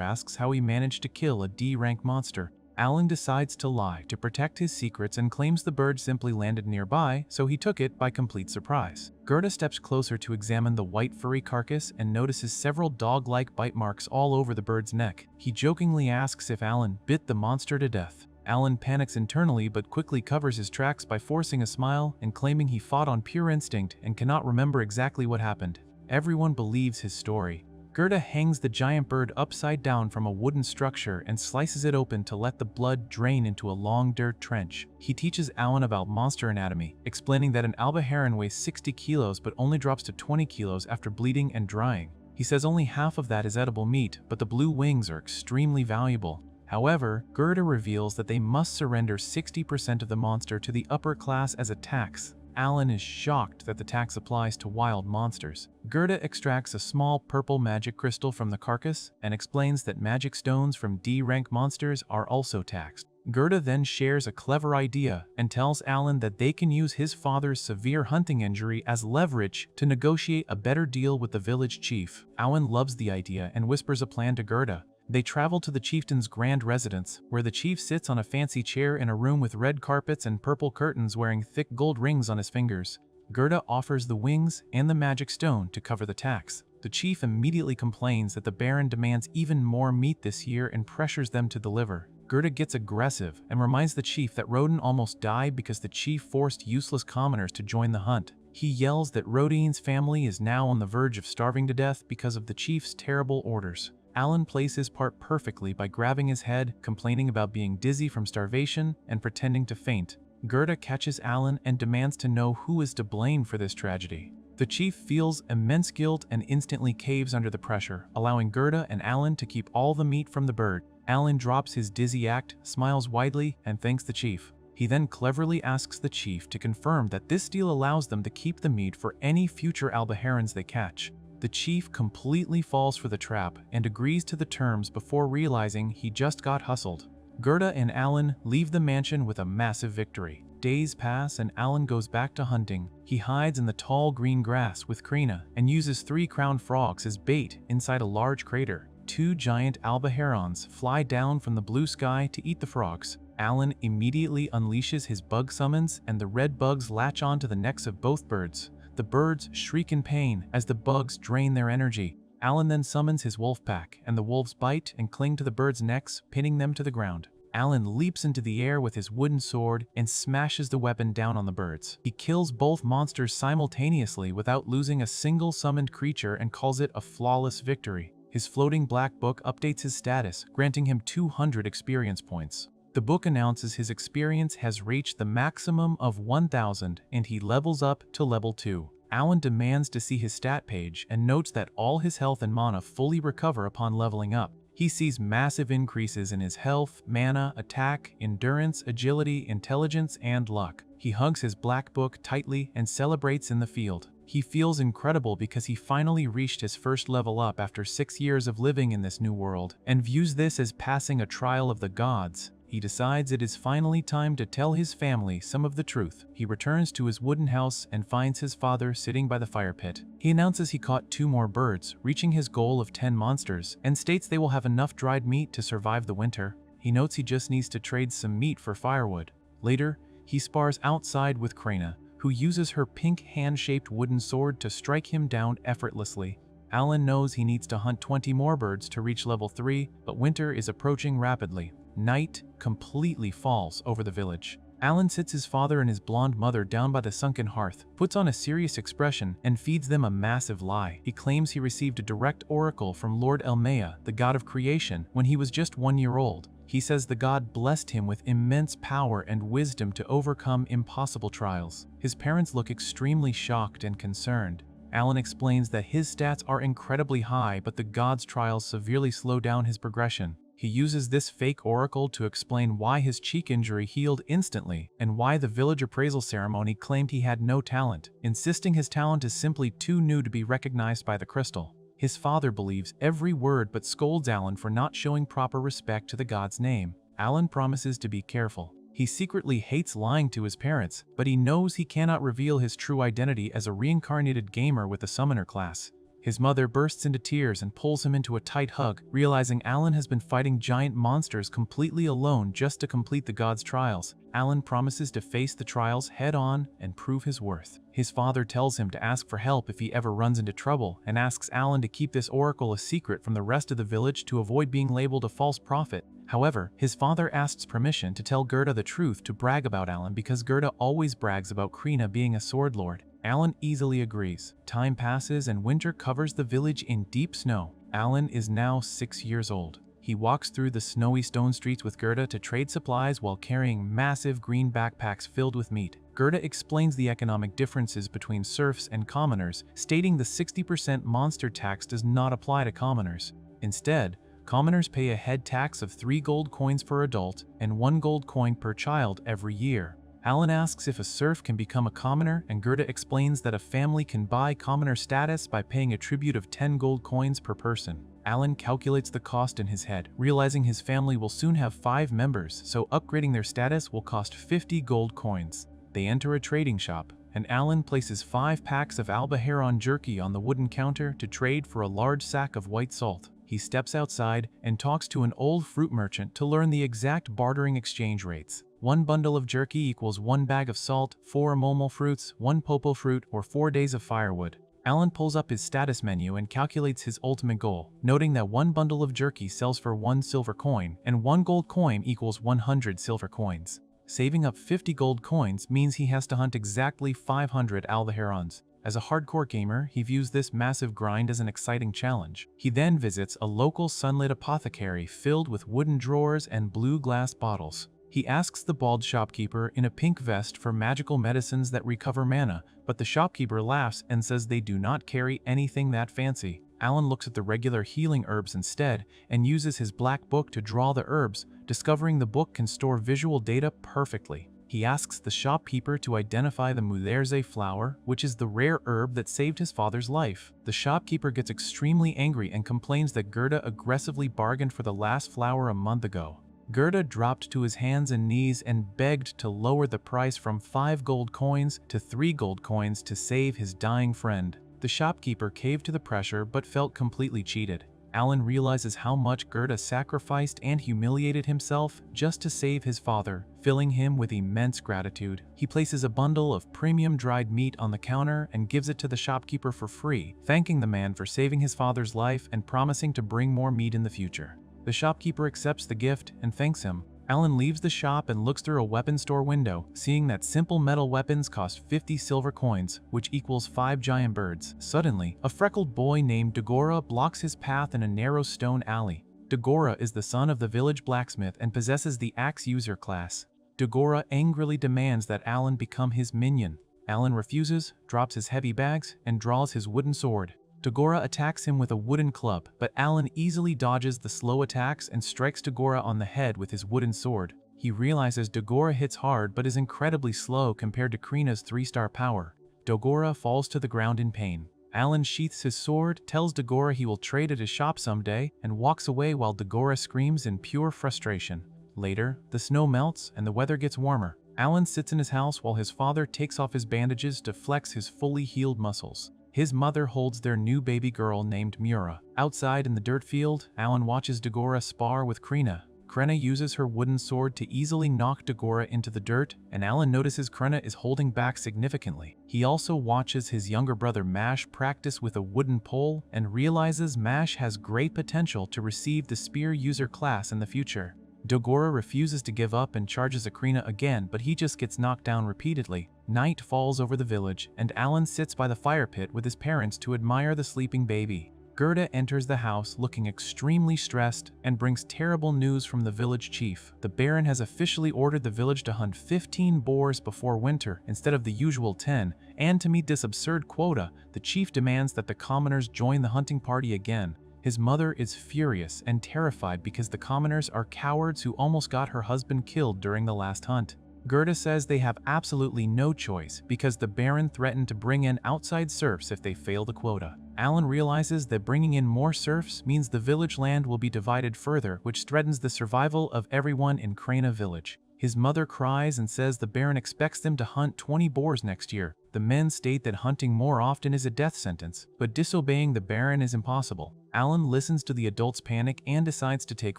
asks how he managed to kill a D-rank monster. Alan decides to lie to protect his secrets and claims the bird simply landed nearby, so he took it by complete surprise. Gerda steps closer to examine the white furry carcass and notices several dog-like bite marks all over the bird's neck. He jokingly asks if Alan bit the monster to death. Alan panics internally but quickly covers his tracks by forcing a smile and claiming he fought on pure instinct and cannot remember exactly what happened. Everyone believes his story. Gerda hangs the giant bird upside down from a wooden structure and slices it open to let the blood drain into a long dirt trench. He teaches Alan about monster anatomy, explaining that an Albaharan weighs 60 kilos but only drops to 20 kilos after bleeding and drying. He says only half of that is edible meat, but the blue wings are extremely valuable. However, Gerda reveals that they must surrender 60% of the monster to the upper class as a tax. Alan is shocked that the tax applies to wild monsters. Gerda extracts a small purple magic crystal from the carcass and explains that magic stones from D-rank monsters are also taxed. Gerda then shares a clever idea and tells Alan that they can use his father's severe hunting injury as leverage to negotiate a better deal with the village chief. Alan loves the idea and whispers a plan to Gerda. They travel to the chieftain's grand residence, where the chief sits on a fancy chair in a room with red carpets and purple curtains wearing thick gold rings on his fingers. Gerda offers the wings and the magic stone to cover the tax. The chief immediately complains that the baron demands even more meat this year and pressures them to deliver. Gerda gets aggressive and reminds the chief that Rodan almost died because the chief forced useless commoners to join the hunt. He yells that Rodin's family is now on the verge of starving to death because of the chief's terrible orders. Alan plays his part perfectly by grabbing his head, complaining about being dizzy from starvation, and pretending to faint. Gerda catches Alan and demands to know who is to blame for this tragedy. The chief feels immense guilt and instantly caves under the pressure, allowing Gerda and Alan to keep all the meat from the bird. Alan drops his dizzy act, smiles widely, and thanks the chief. He then cleverly asks the chief to confirm that this deal allows them to keep the meat for any future Albaharans they catch. The chief completely falls for the trap and agrees to the terms before realizing he just got hustled. Gerda and Alan leave the mansion with a massive victory. Days pass and Alan goes back to hunting. He hides in the tall green grass with Krina and uses 3 crowned frogs as bait inside a large crater. 2 giant Albaharans fly down from the blue sky to eat the frogs. Alan immediately unleashes his bug summons and the red bugs latch onto the necks of both birds. The birds shriek in pain as the bugs drain their energy. Alan then summons his wolf pack, and the wolves bite and cling to the birds' necks, pinning them to the ground. Alan leaps into the air with his wooden sword and smashes the weapon down on the birds. He kills both monsters simultaneously without losing a single summoned creature and calls it a flawless victory. His floating black book updates his status, granting him 200 experience points. The book announces his experience has reached the maximum of 1000 and he levels up to level 2. Alan demands to see his stat page and notes that all his health and mana fully recover upon leveling up. He sees massive increases in his health, mana, attack, endurance, agility, intelligence, and luck. He hugs his black book tightly and celebrates in the field. He feels incredible because he finally reached his first level up after 6 years of living in this new world, and views this as passing a trial of the gods. He decides it is finally time to tell his family some of the truth. He returns to his wooden house and finds his father sitting by the fire pit. He announces he caught 2 more birds, reaching his goal of 10 monsters, and states they will have enough dried meat to survive the winter. He notes he just needs to trade some meat for firewood. Later, he spars outside with Krina, who uses her pink hand-shaped wooden sword to strike him down effortlessly. Alan knows he needs to hunt 20 more birds to reach level 3, but winter is approaching rapidly. Night completely falls over the village. Alan sits his father and his blonde mother down by the sunken hearth, puts on a serious expression, and feeds them a massive lie. He claims he received a direct oracle from Lord Elmea, the god of creation, when he was just 1 year old. He says the god blessed him with immense power and wisdom to overcome impossible trials. His parents look extremely shocked and concerned. Alan explains that his stats are incredibly high, but the god's trials severely slow down his progression. He uses this fake oracle to explain why his cheek injury healed instantly and why the village appraisal ceremony claimed he had no talent, insisting his talent is simply too new to be recognized by the crystal. His father believes every word but scolds Alan for not showing proper respect to the god's name. Alan promises to be careful. He secretly hates lying to his parents, but he knows he cannot reveal his true identity as a reincarnated gamer with the summoner class. His mother bursts into tears and pulls him into a tight hug, realizing Alan has been fighting giant monsters completely alone just to complete the god's trials. Alan promises to face the trials head-on and prove his worth. His father tells him to ask for help if he ever runs into trouble, and asks Alan to keep this oracle a secret from the rest of the village to avoid being labeled a false prophet. However, his father asks permission to tell Gerda the truth to brag about Alan because Gerda always brags about Krina being a sword lord. Alan easily agrees. Time passes and winter covers the village in deep snow. Alan is now 6 years old. He walks through the snowy stone streets with Gerda to trade supplies while carrying massive green backpacks filled with meat. Gerda explains the economic differences between serfs and commoners, stating the 60% monster tax does not apply to commoners. Instead, commoners pay a head tax of 3 gold coins per adult and 1 gold coin per child every year. Alan asks if a serf can become a commoner, and Gerda explains that a family can buy commoner status by paying a tribute of 10 gold coins per person. Alan calculates the cost in his head, realizing his family will soon have 5 members, so upgrading their status will cost 50 gold coins. They enter a trading shop, and Alan places 5 packs of Alba Heron jerky on the wooden counter to trade for a large sack of white salt. He steps outside and talks to an old fruit merchant to learn the exact bartering exchange rates. 1 bundle of jerky equals 1 bag of salt, 4 momo fruits, 1 popo fruit, or 4 days of firewood. Alan pulls up his status menu and calculates his ultimate goal, noting that 1 bundle of jerky sells for 1 silver coin, and 1 gold coin equals 100 silver coins. Saving up 50 gold coins means he has to hunt exactly 500 Alba Herons. As a hardcore gamer, he views this massive grind as an exciting challenge. He then visits a local sunlit apothecary filled with wooden drawers and blue glass bottles. He asks the bald shopkeeper in a pink vest for magical medicines that recover mana, but the shopkeeper laughs and says they do not carry anything that fancy. Alan looks at the regular healing herbs instead and uses his black book to draw the herbs, discovering the book can store visual data perfectly. He asks the shopkeeper to identify the Mulerze flower, which is the rare herb that saved his father's life. The shopkeeper gets extremely angry and complains that Gerda aggressively bargained for the last flower a month ago. Gerda dropped to his hands and knees and begged to lower the price from 5 gold coins to 3 gold coins to save his dying friend. The shopkeeper caved to the pressure but felt completely cheated. Alan realizes how much Gerda sacrificed and humiliated himself just to save his father, filling him with immense gratitude. He places a bundle of premium dried meat on the counter and gives it to the shopkeeper for free, thanking the man for saving his father's life and promising to bring more meat in the future. The shopkeeper accepts the gift and thanks him. Alan leaves the shop and looks through a weapon store window, seeing that simple metal weapons cost 50 silver coins, which equals 5 giant birds. Suddenly, a freckled boy named Dagora blocks his path in a narrow stone alley. Dagora is the son of the village blacksmith and possesses the axe user class. Dagora angrily demands that Alan become his minion. Alan refuses, drops his heavy bags, and draws his wooden sword. Dagora attacks him with a wooden club, but Alan easily dodges the slow attacks and strikes Dagora on the head with his wooden sword. He realizes Dagora hits hard but is incredibly slow compared to Krina's 3-star power. Dagora falls to the ground in pain. Alan sheaths his sword, tells Dagora he will trade at his shop someday, and walks away while Dagora screams in pure frustration. Later, the snow melts and the weather gets warmer. Alan sits in his house while his father takes off his bandages to flex his fully healed muscles. His mother holds their new baby girl named Mura. Outside in the dirt field, Alan watches Dagora spar with Krina. Krina uses her wooden sword to easily knock Dagora into the dirt, and Alan notices Krina is holding back significantly. He also watches his younger brother Mash practice with a wooden pole and realizes Mash has great potential to receive the spear user class in the future. Dagora refuses to give up and charges Krina again, but he just gets knocked down repeatedly. Night falls over the village, and Alan sits by the fire pit with his parents to admire the sleeping baby. Gerda enters the house looking extremely stressed and brings terrible news from the village chief. The Baron has officially ordered the village to hunt 15 boars before winter instead of the usual 10, and to meet this absurd quota, the chief demands that the commoners join the hunting party again. His mother is furious and terrified because the commoners are cowards who almost got her husband killed during the last hunt. Gerda says they have absolutely no choice because the Baron threatened to bring in outside serfs if they fail the quota. Alan realizes that bringing in more serfs means the village land will be divided further, which threatens the survival of everyone in Crana village. His mother cries and says the Baron expects them to hunt 20 boars next year. The men state that hunting more often is a death sentence, but disobeying the Baron is impossible. Alan listens to the adults' panic and decides to take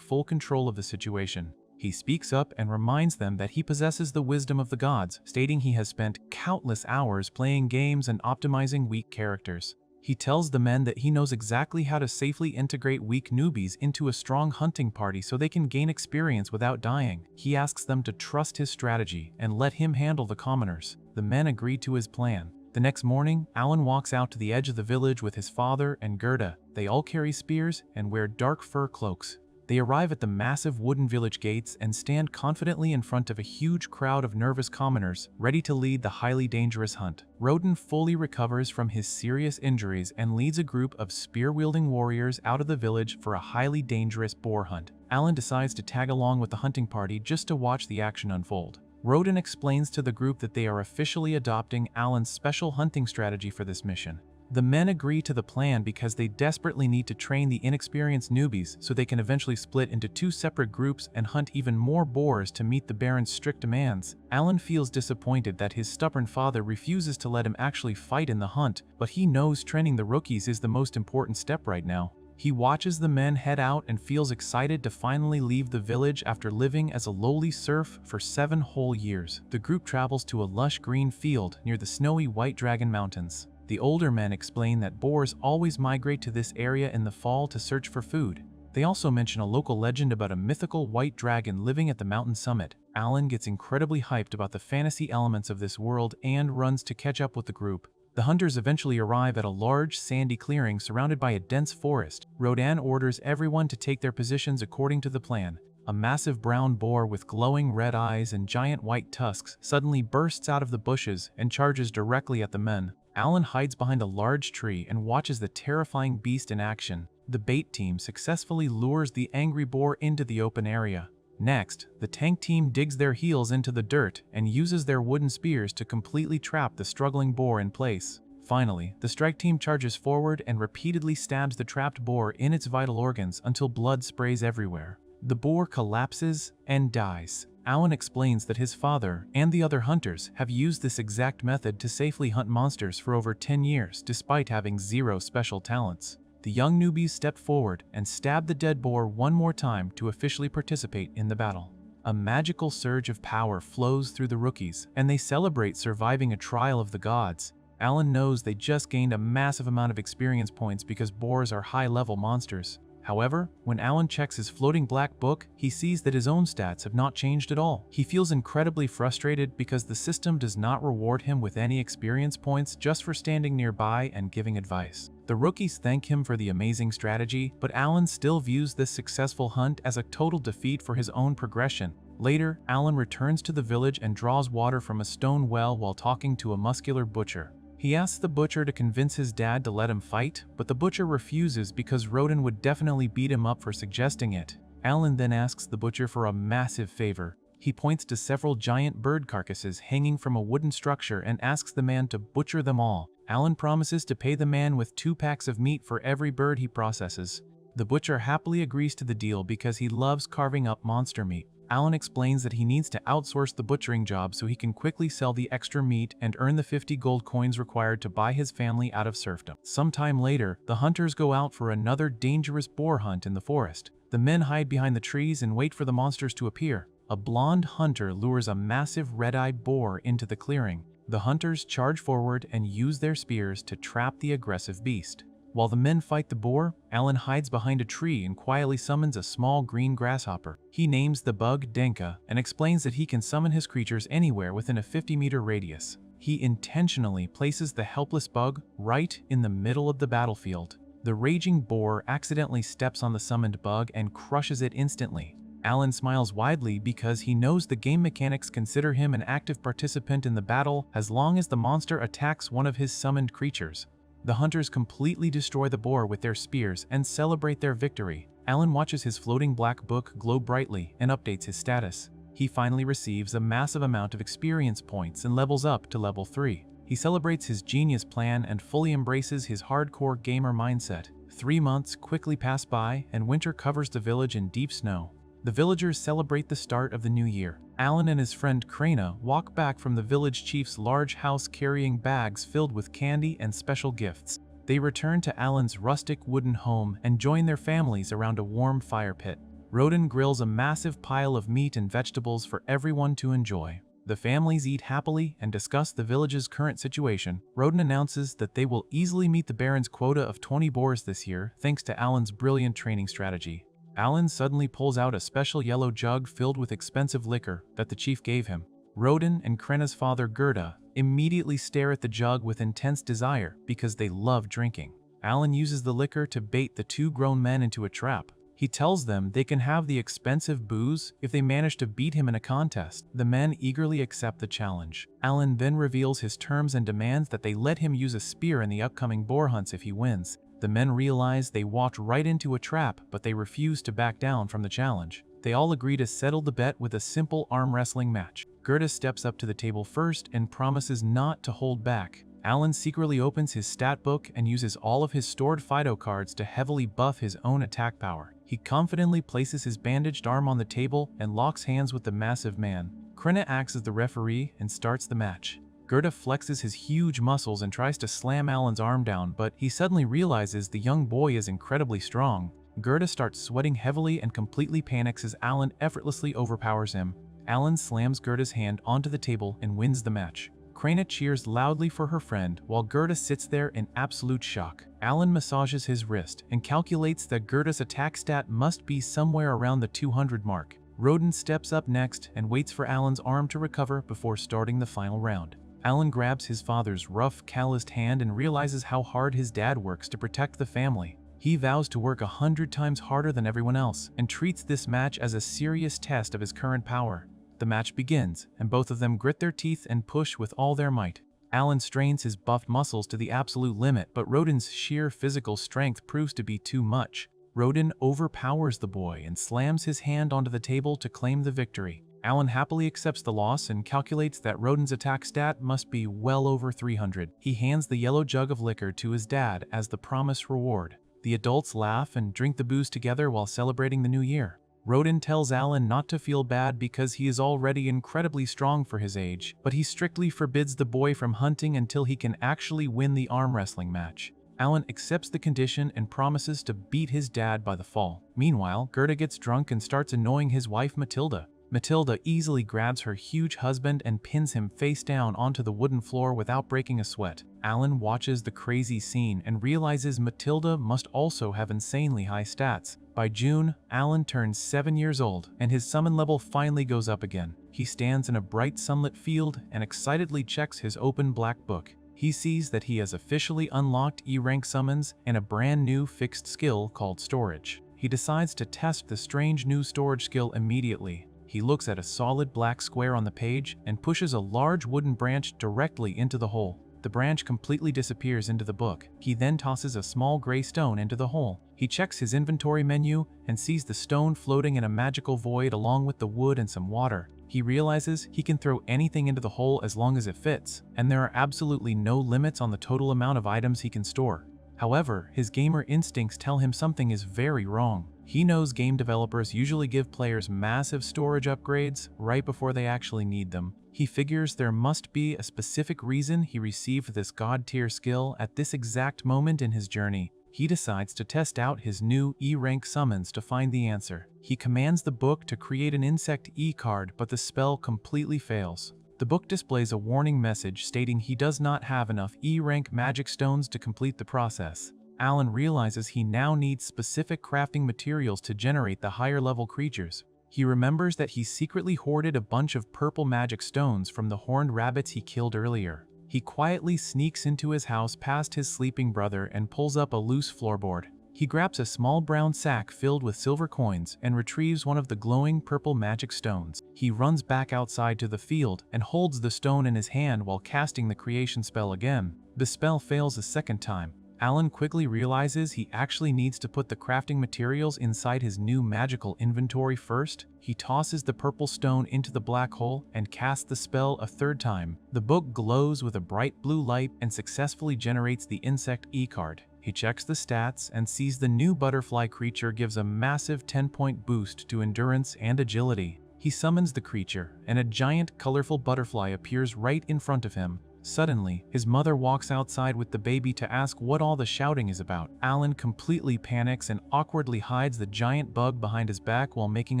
full control of the situation. He speaks up and reminds them that he possesses the wisdom of the gods, stating he has spent countless hours playing games and optimizing weak characters. He tells the men that he knows exactly how to safely integrate weak newbies into a strong hunting party so they can gain experience without dying. He asks them to trust his strategy and let him handle the commoners. The men agree to his plan. The next morning, Alan walks out to the edge of the village with his father and Gerda. They all carry spears and wear dark fur cloaks. They arrive at the massive wooden village gates and stand confidently in front of a huge crowd of nervous commoners, ready to lead the highly dangerous hunt. Roden fully recovers from his serious injuries and leads a group of spear-wielding warriors out of the village for a highly dangerous boar hunt. Alan decides to tag along with the hunting party just to watch the action unfold. Roden explains to the group that they are officially adopting Alan's special hunting strategy for this mission. The men agree to the plan because they desperately need to train the inexperienced newbies so they can eventually split into 2 separate groups and hunt even more boars to meet the Baron's strict demands. Alan feels disappointed that his stubborn father refuses to let him actually fight in the hunt, but he knows training the rookies is the most important step right now. He watches the men head out and feels excited to finally leave the village after living as a lowly serf for 7 whole years. The group travels to a lush green field near the snowy White Dragon Mountains. The older men explain that boars always migrate to this area in the fall to search for food. They also mention a local legend about a mythical white dragon living at the mountain summit. Alan gets incredibly hyped about the fantasy elements of this world and runs to catch up with the group. The hunters eventually arrive at a large, sandy clearing surrounded by a dense forest. Rodan orders everyone to take their positions according to the plan. A massive brown boar with glowing red eyes and giant white tusks suddenly bursts out of the bushes and charges directly at the men. Alan hides behind a large tree and watches the terrifying beast in action. The bait team successfully lures the angry boar into the open area. Next, the tank team digs their heels into the dirt and uses their wooden spears to completely trap the struggling boar in place. Finally, the strike team charges forward and repeatedly stabs the trapped boar in its vital organs until blood sprays everywhere. The boar collapses and dies. Alan explains that his father and the other hunters have used this exact method to safely hunt monsters for over 10 years despite having 0 special talents. The young newbies step forward and stab the dead boar one more time to officially participate in the battle. A magical surge of power flows through the rookies, and they celebrate surviving a trial of the gods. Alan knows they just gained a massive amount of experience points because boars are high-level monsters. However, when Alan checks his floating black book, he sees that his own stats have not changed at all. He feels incredibly frustrated because the system does not reward him with any experience points just for standing nearby and giving advice. The rookies thank him for the amazing strategy, but Alan still views this successful hunt as a total defeat for his own progression. Later, Alan returns to the village and draws water from a stone well while talking to a muscular butcher. He asks the butcher to convince his dad to let him fight, but the butcher refuses because Roden would definitely beat him up for suggesting it. Alan then asks the butcher for a massive favor. He points to several giant bird carcasses hanging from a wooden structure and asks the man to butcher them all. Alan promises to pay the man with 2 packs of meat for every bird he processes. The butcher happily agrees to the deal because he loves carving up monster meat. Alan explains that he needs to outsource the butchering job so he can quickly sell the extra meat and earn the 50 gold coins required to buy his family out of serfdom. Sometime later, the hunters go out for another dangerous boar hunt in the forest. The men hide behind the trees and wait for the monsters to appear. A blonde hunter lures a massive red-eyed boar into the clearing. The hunters charge forward and use their spears to trap the aggressive beast. While the men fight the boar, Alan hides behind a tree and quietly summons a small green grasshopper. He names the bug Denka and explains that he can summon his creatures anywhere within a 50-meter radius. He intentionally places the helpless bug right in the middle of the battlefield. The raging boar accidentally steps on the summoned bug and crushes it instantly. Alan smiles widely because he knows the game mechanics consider him an active participant in the battle as long as the monster attacks one of his summoned creatures. The hunters completely destroy the boar with their spears and celebrate their victory. Alan watches his floating black book glow brightly and updates his status. He finally receives a massive amount of experience points and levels up to level 3. He celebrates his genius plan and fully embraces his hardcore gamer mindset. 3 months quickly pass by and winter covers the village in deep snow. The villagers celebrate the start of the new year. Alan and his friend Krana walk back from the village chief's large house carrying bags filled with candy and special gifts. They return to Alan's rustic wooden home and join their families around a warm fire pit. Roden grills a massive pile of meat and vegetables for everyone to enjoy. The families eat happily and discuss the village's current situation. Roden announces that they will easily meet the Baron's quota of 20 boars this year thanks to Alan's brilliant training strategy. Alan suddenly pulls out a special yellow jug filled with expensive liquor that the chief gave him. Roden and Krena's father Gerda immediately stare at the jug with intense desire because they love drinking. Alan uses the liquor to bait the 2 grown men into a trap. He tells them they can have the expensive booze if they manage to beat him in a contest. The men eagerly accept the challenge. Alan then reveals his terms and demands that they let him use a spear in the upcoming boar hunts if he wins. The men realize they walked right into a trap, but they refuse to back down from the challenge. They all agree to settle the bet with a simple arm wrestling match. Gerda steps up to the table first and promises not to hold back. Alan secretly opens his stat book and uses all of his stored Fido cards to heavily buff his own attack power. He confidently places his bandaged arm on the table and locks hands with the massive man. Krena acts as the referee and starts the match. Gerda flexes his huge muscles and tries to slam Alan's arm down, but he suddenly realizes the young boy is incredibly strong. Gerda starts sweating heavily and completely panics as Alan effortlessly overpowers him. Alan slams Gerda's hand onto the table and wins the match. Krena cheers loudly for her friend while Gerda sits there in absolute shock. Alan massages his wrist and calculates that Gerda's attack stat must be somewhere around the 200 mark. Roden steps up next and waits for Alan's arm to recover before starting the final round. Alan grabs his father's rough, calloused hand and realizes how hard his dad works to protect the family. He vows to work 100 times harder than everyone else and treats this match as a serious test of his current power. The match begins, and both of them grit their teeth and push with all their might. Alan strains his buffed muscles to the absolute limit, but Roden's sheer physical strength proves to be too much. Roden overpowers the boy and slams his hand onto the table to claim the victory. Alan happily accepts the loss and calculates that Roden's attack stat must be well over 300. He hands the yellow jug of liquor to his dad as the promised reward. The adults laugh and drink the booze together while celebrating the new year. Roden tells Alan not to feel bad because he is already incredibly strong for his age, but he strictly forbids the boy from hunting until he can actually win the arm wrestling match. Alan accepts the condition and promises to beat his dad by the fall. Meanwhile, Gerda gets drunk and starts annoying his wife Matilda. Matilda easily grabs her huge husband and pins him face down onto the wooden floor without breaking a sweat. Alan watches the crazy scene and realizes Matilda must also have insanely high stats. By June, Alan turns 7 years old, and his summon level finally goes up again. He stands in a bright sunlit field and excitedly checks his open black book. He sees that he has officially unlocked E-rank summons and a brand new fixed skill called Storage. He decides to test the strange new storage skill immediately. He looks at a solid black square on the page and pushes a large wooden branch directly into the hole. The branch completely disappears into the book. He then tosses a small gray stone into the hole. He checks his inventory menu and sees the stone floating in a magical void along with the wood and some water. He realizes he can throw anything into the hole as long as it fits, and there are absolutely no limits on the total amount of items he can store. However, his gamer instincts tell him something is very wrong. He knows game developers usually give players massive storage upgrades right before they actually need them. He figures there must be a specific reason he received this god-tier skill at this exact moment in his journey. He decides to test out his new E-rank summons to find the answer. He commands the book to create an insect E-card, but the spell completely fails. The book displays a warning message stating he does not have enough E-rank magic stones to complete the process. Alan realizes he now needs specific crafting materials to generate the higher level creatures. He remembers that he secretly hoarded a bunch of purple magic stones from the horned rabbits he killed earlier. He quietly sneaks into his house past his sleeping brother and pulls up a loose floorboard. He grabs a small brown sack filled with silver coins and retrieves one of the glowing purple magic stones. He runs back outside to the field and holds the stone in his hand while casting the creation spell again. The spell fails a second time. Alan quickly realizes he actually needs to put the crafting materials inside his new magical inventory first. He tosses the purple stone into the black hole and casts the spell a third time. The book glows with a bright blue light and successfully generates the insect E-card. He checks the stats and sees the new butterfly creature gives a massive 10-point boost to endurance and agility. He summons the creature, and a giant colorful butterfly appears right in front of him. Suddenly, his mother walks outside with the baby to ask what all the shouting is about. Alan completely panics and awkwardly hides the giant bug behind his back while making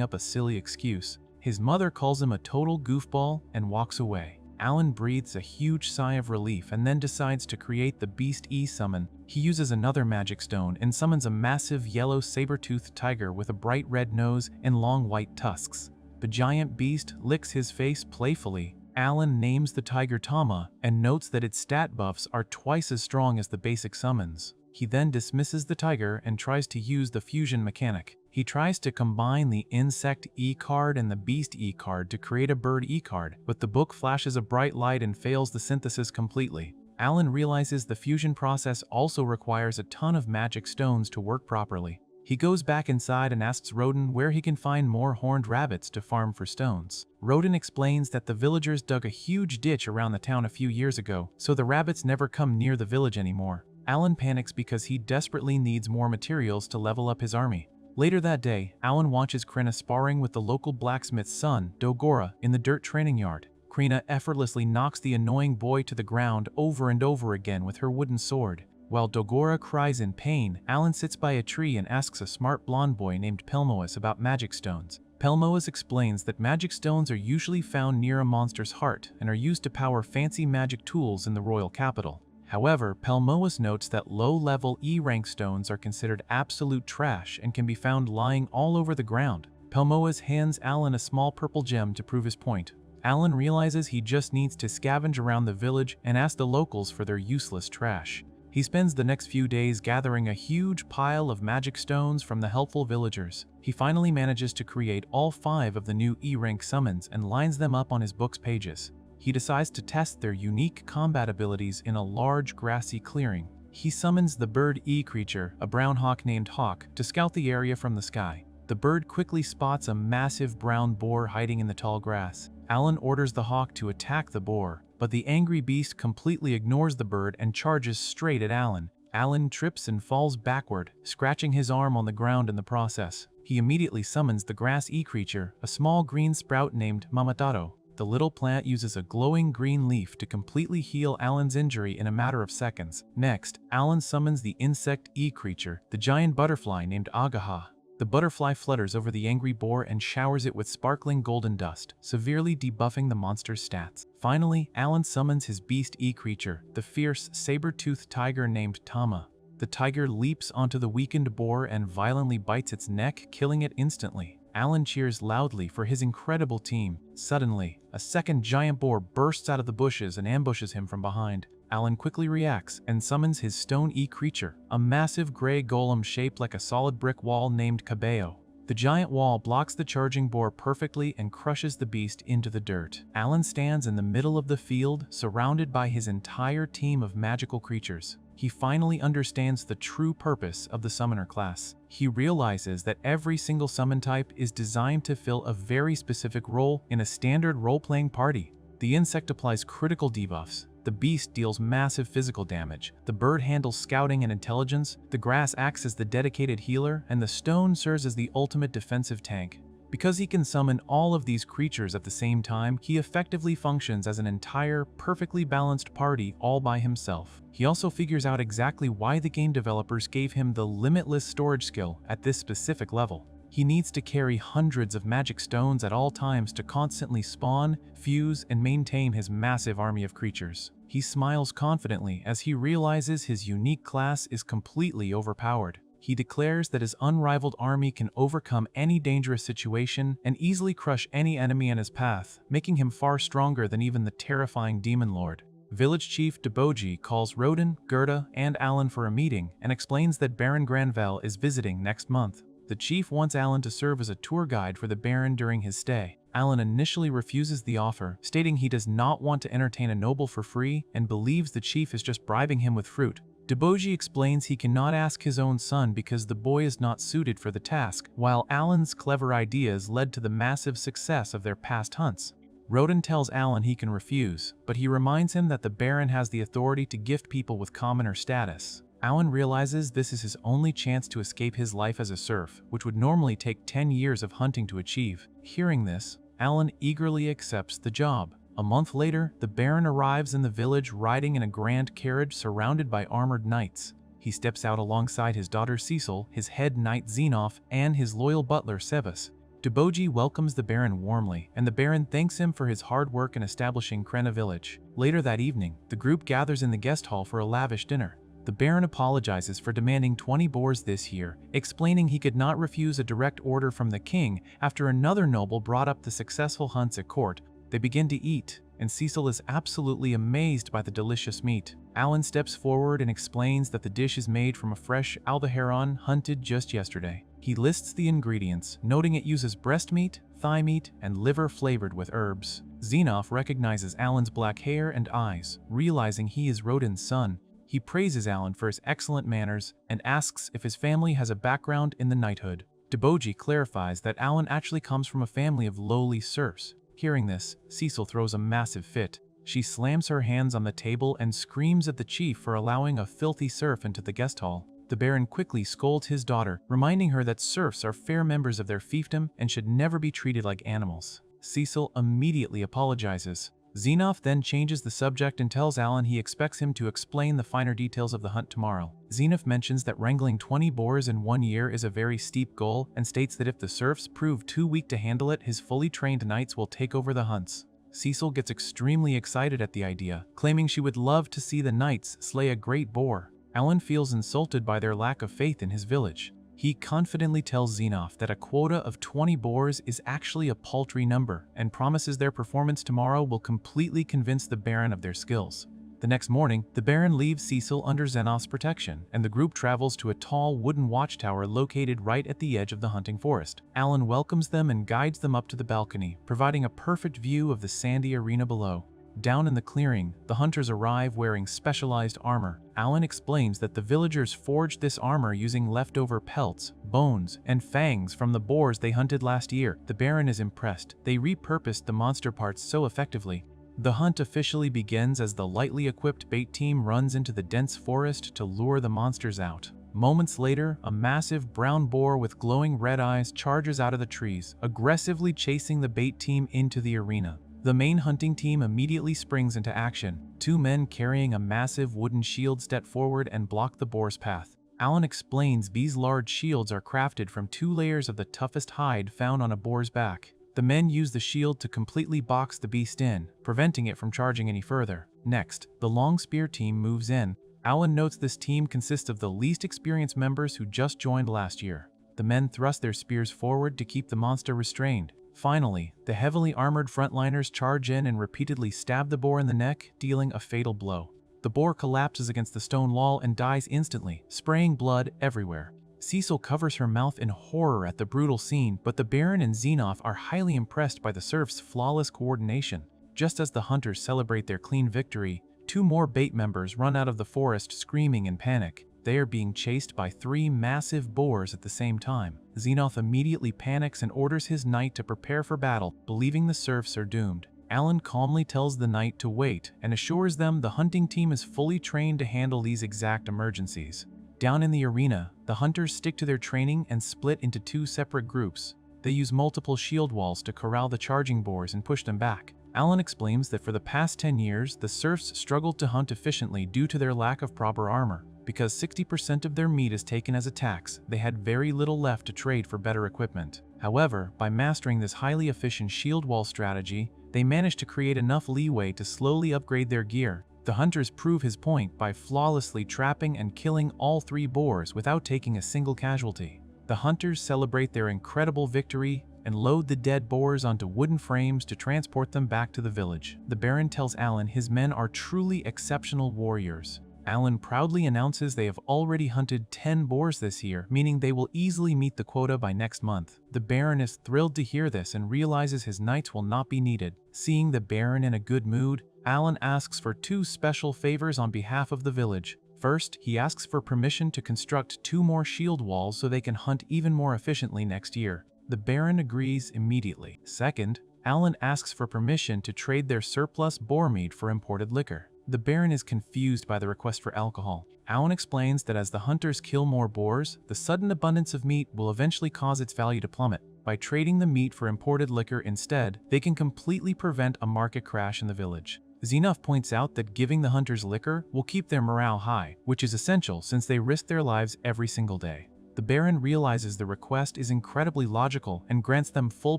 up a silly excuse. His mother calls him a total goofball and walks away. Alan breathes a huge sigh of relief and then decides to create the Beast E-summon. He uses another magic stone and summons a massive yellow saber-toothed tiger with a bright red nose and long white tusks. The giant beast licks his face playfully. Alan names the tiger Tama and notes that its stat buffs are twice as strong as the basic summons. He then dismisses the tiger and tries to use the fusion mechanic. He tries to combine the insect E-card and the beast E-card to create a bird E-card, but the book flashes a bright light and fails the synthesis completely. Alan realizes the fusion process also requires a ton of magic stones to work properly. He goes back inside and asks Rodin where he can find more horned rabbits to farm for stones. Rodin explains that the villagers dug a huge ditch around the town a few years ago, so the rabbits never come near the village anymore. Alan panics because he desperately needs more materials to level up his army. Later that day, Alan watches Krina sparring with the local blacksmith's son, Dogora, in the dirt training yard. Krina effortlessly knocks the annoying boy to the ground over and over again with her wooden sword. While Dogora cries in pain, Alan sits by a tree and asks a smart blonde boy named Pelmoas about magic stones. Pelmoas explains that magic stones are usually found near a monster's heart and are used to power fancy magic tools in the royal capital. However, Pelmoas notes that low-level E-rank stones are considered absolute trash and can be found lying all over the ground. Pelmoas hands Alan a small purple gem to prove his point. Alan realizes he just needs to scavenge around the village and ask the locals for their useless trash. He spends the next few days gathering a huge pile of magic stones from the helpful villagers. He finally manages to create all 5 of the new E-rank summons and lines them up on his book's pages. He decides to test their unique combat abilities in a large grassy clearing. He summons the bird E creature, a brown hawk named Hawk, to scout the area from the sky. The bird quickly spots a massive brown boar hiding in the tall grass. Alan orders the hawk to attack the boar, but the angry beast completely ignores the bird and charges straight at Alan. Alan trips and falls backward, scratching his arm on the ground in the process. He immediately summons the grass E creature, a small green sprout named Mamataro. The little plant uses a glowing green leaf to completely heal Alan's injury in a matter of seconds. Next, Alan summons the insect E creature, the giant butterfly named Agaha. The butterfly flutters over the angry boar and showers it with sparkling golden dust, severely debuffing the monster's stats. Finally, Alan summons his beast E creature, the fierce, saber-toothed tiger named Tama. The tiger leaps onto the weakened boar and violently bites its neck, killing it instantly. Alan cheers loudly for his incredible team. Suddenly, a second giant boar bursts out of the bushes and ambushes him from behind. Alan quickly reacts and summons his stone E creature, a massive gray golem shaped like a solid brick wall named Cabello. The giant wall blocks the charging boar perfectly and crushes the beast into the dirt. Alan stands in the middle of the field, surrounded by his entire team of magical creatures. He finally understands the true purpose of the summoner class. He realizes that every single summon type is designed to fill a very specific role in a standard role-playing party. The insect applies critical debuffs. The beast deals massive physical damage. The bird handles scouting and intelligence. The grass acts as the dedicated healer, and the stone serves as the ultimate defensive tank. Because he can summon all of these creatures at the same time, he effectively functions as an entire, perfectly balanced party all by himself. He also figures out exactly why the game developers gave him the limitless storage skill at this specific level. He needs to carry hundreds of magic stones at all times to constantly spawn, fuse, and maintain his massive army of creatures. He smiles confidently as he realizes his unique class is completely overpowered. He declares that his unrivaled army can overcome any dangerous situation and easily crush any enemy in his path, making him far stronger than even the terrifying Demon Lord. Village Chief Deboji calls Roden, Gerda, and Alan for a meeting and explains that Baron Granvelle is visiting next month. The chief wants Alan to serve as a tour guide for the Baron during his stay. Alan initially refuses the offer, stating he does not want to entertain a noble for free and believes the chief is just bribing him with fruit. Deboji explains he cannot ask his own son because the boy is not suited for the task, while Alan's clever ideas led to the massive success of their past hunts. Roden tells Alan he can refuse, but he reminds him that the Baron has the authority to gift people with commoner status. Alan realizes this is his only chance to escape his life as a serf, which would normally take 10 years of hunting to achieve. Hearing this, Alan eagerly accepts the job. A month later, the Baron arrives in the village riding in a grand carriage surrounded by armored knights. He steps out alongside his daughter Cecil, his head knight Xenoph, and his loyal butler Sebas. Deboji welcomes the Baron warmly, and the Baron thanks him for his hard work in establishing Krena village. Later that evening, the group gathers in the guest hall for a lavish dinner. The Baron apologizes for demanding 20 boars this year, explaining he could not refuse a direct order from the king after another noble brought up the successful hunts at court. They begin to eat, and Cecil is absolutely amazed by the delicious meat. Alan steps forward and explains that the dish is made from a fresh albaharon hunted just yesterday. He lists the ingredients, noting it uses breast meat, thigh meat, and liver flavored with herbs. Xenoph recognizes Alan's black hair and eyes, realizing he is Roden's son. He praises Alan for his excellent manners and asks if his family has a background in the knighthood. Deboji clarifies that Alan actually comes from a family of lowly serfs. Hearing this, Cecil throws a massive fit. She slams her hands on the table and screams at the chief for allowing a filthy serf into the guest hall. The Baron quickly scolds his daughter, reminding her that serfs are fair members of their fiefdom and should never be treated like animals. Cecil immediately apologizes. Xenoph then changes the subject and tells Alan he expects him to explain the finer details of the hunt tomorrow. Xenoph mentions that wrangling 20 boars in 1 year is a very steep goal and states that if the serfs prove too weak to handle it, his fully trained knights will take over the hunts. Cecil gets extremely excited at the idea, claiming she would love to see the knights slay a great boar. Alan feels insulted by their lack of faith in his village. He confidently tells Xenoph that a quota of 20 boars is actually a paltry number and promises their performance tomorrow will completely convince the Baron of their skills. The next morning, the Baron leaves Cecil under Xenoph's protection, and the group travels to a tall wooden watchtower located right at the edge of the hunting forest. Alan welcomes them and guides them up to the balcony, providing a perfect view of the sandy arena below. Down in the clearing, the hunters arrive wearing specialized armor. Alan explains that the villagers forged this armor using leftover pelts, bones, and fangs from the boars they hunted last year. The Baron is impressed. They repurposed the monster parts so effectively. The hunt officially begins as the lightly equipped bait team runs into the dense forest to lure the monsters out. Moments later, a massive brown boar with glowing red eyes charges out of the trees, aggressively chasing the bait team into the arena. The main hunting team immediately springs into action. 2 men carrying a massive wooden shield step forward and block the boar's path. Alan explains these large shields are crafted from 2 layers of the toughest hide found on a boar's back. The men use the shield to completely box the beast in, preventing it from charging any further. Next, the long spear team moves in. Alan notes this team consists of the least experienced members who just joined last year. The men thrust their spears forward to keep the monster restrained. Finally, the heavily armored frontliners charge in and repeatedly stab the boar in the neck, dealing a fatal blow. The boar collapses against the stone wall and dies instantly, spraying blood everywhere. Cecil covers her mouth in horror at the brutal scene, but the Baron and Xenoph are highly impressed by the serfs' flawless coordination. Just as the hunters celebrate their clean victory, 2 more bait members run out of the forest screaming in panic. They are being chased by 3 massive boars at the same time. Xenoph immediately panics and orders his knight to prepare for battle, believing the serfs are doomed. Alan calmly tells the knight to wait and assures them the hunting team is fully trained to handle these exact emergencies. Down in the arena, the hunters stick to their training and split into 2 separate groups. They use multiple shield walls to corral the charging boars and push them back. Alan explains that for the past 10 years, the serfs struggled to hunt efficiently due to their lack of proper armor. Because 60% of their meat is taken as a tax, they had very little left to trade for better equipment. However, by mastering this highly efficient shield wall strategy, they managed to create enough leeway to slowly upgrade their gear. The hunters prove his point by flawlessly trapping and killing all 3 boars without taking a single casualty. The hunters celebrate their incredible victory, and load the dead boars onto wooden frames to transport them back to the village. The Baron tells Alan his men are truly exceptional warriors. Alan proudly announces they have already hunted 10 boars this year, meaning they will easily meet the quota by next month. The Baron is thrilled to hear this and realizes his knights will not be needed. Seeing the Baron in a good mood, Alan asks for 2 special favors on behalf of the village. First, he asks for permission to construct 2 more shield walls so they can hunt even more efficiently next year. The Baron agrees immediately. Second, Alan asks for permission to trade their surplus boar meat for imported liquor. The Baron is confused by the request for alcohol. Alan explains that as the hunters kill more boars, the sudden abundance of meat will eventually cause its value to plummet. By trading the meat for imported liquor instead, they can completely prevent a market crash in the village. Xenoph points out that giving the hunters liquor will keep their morale high, which is essential since they risk their lives every single day. The Baron realizes the request is incredibly logical and grants them full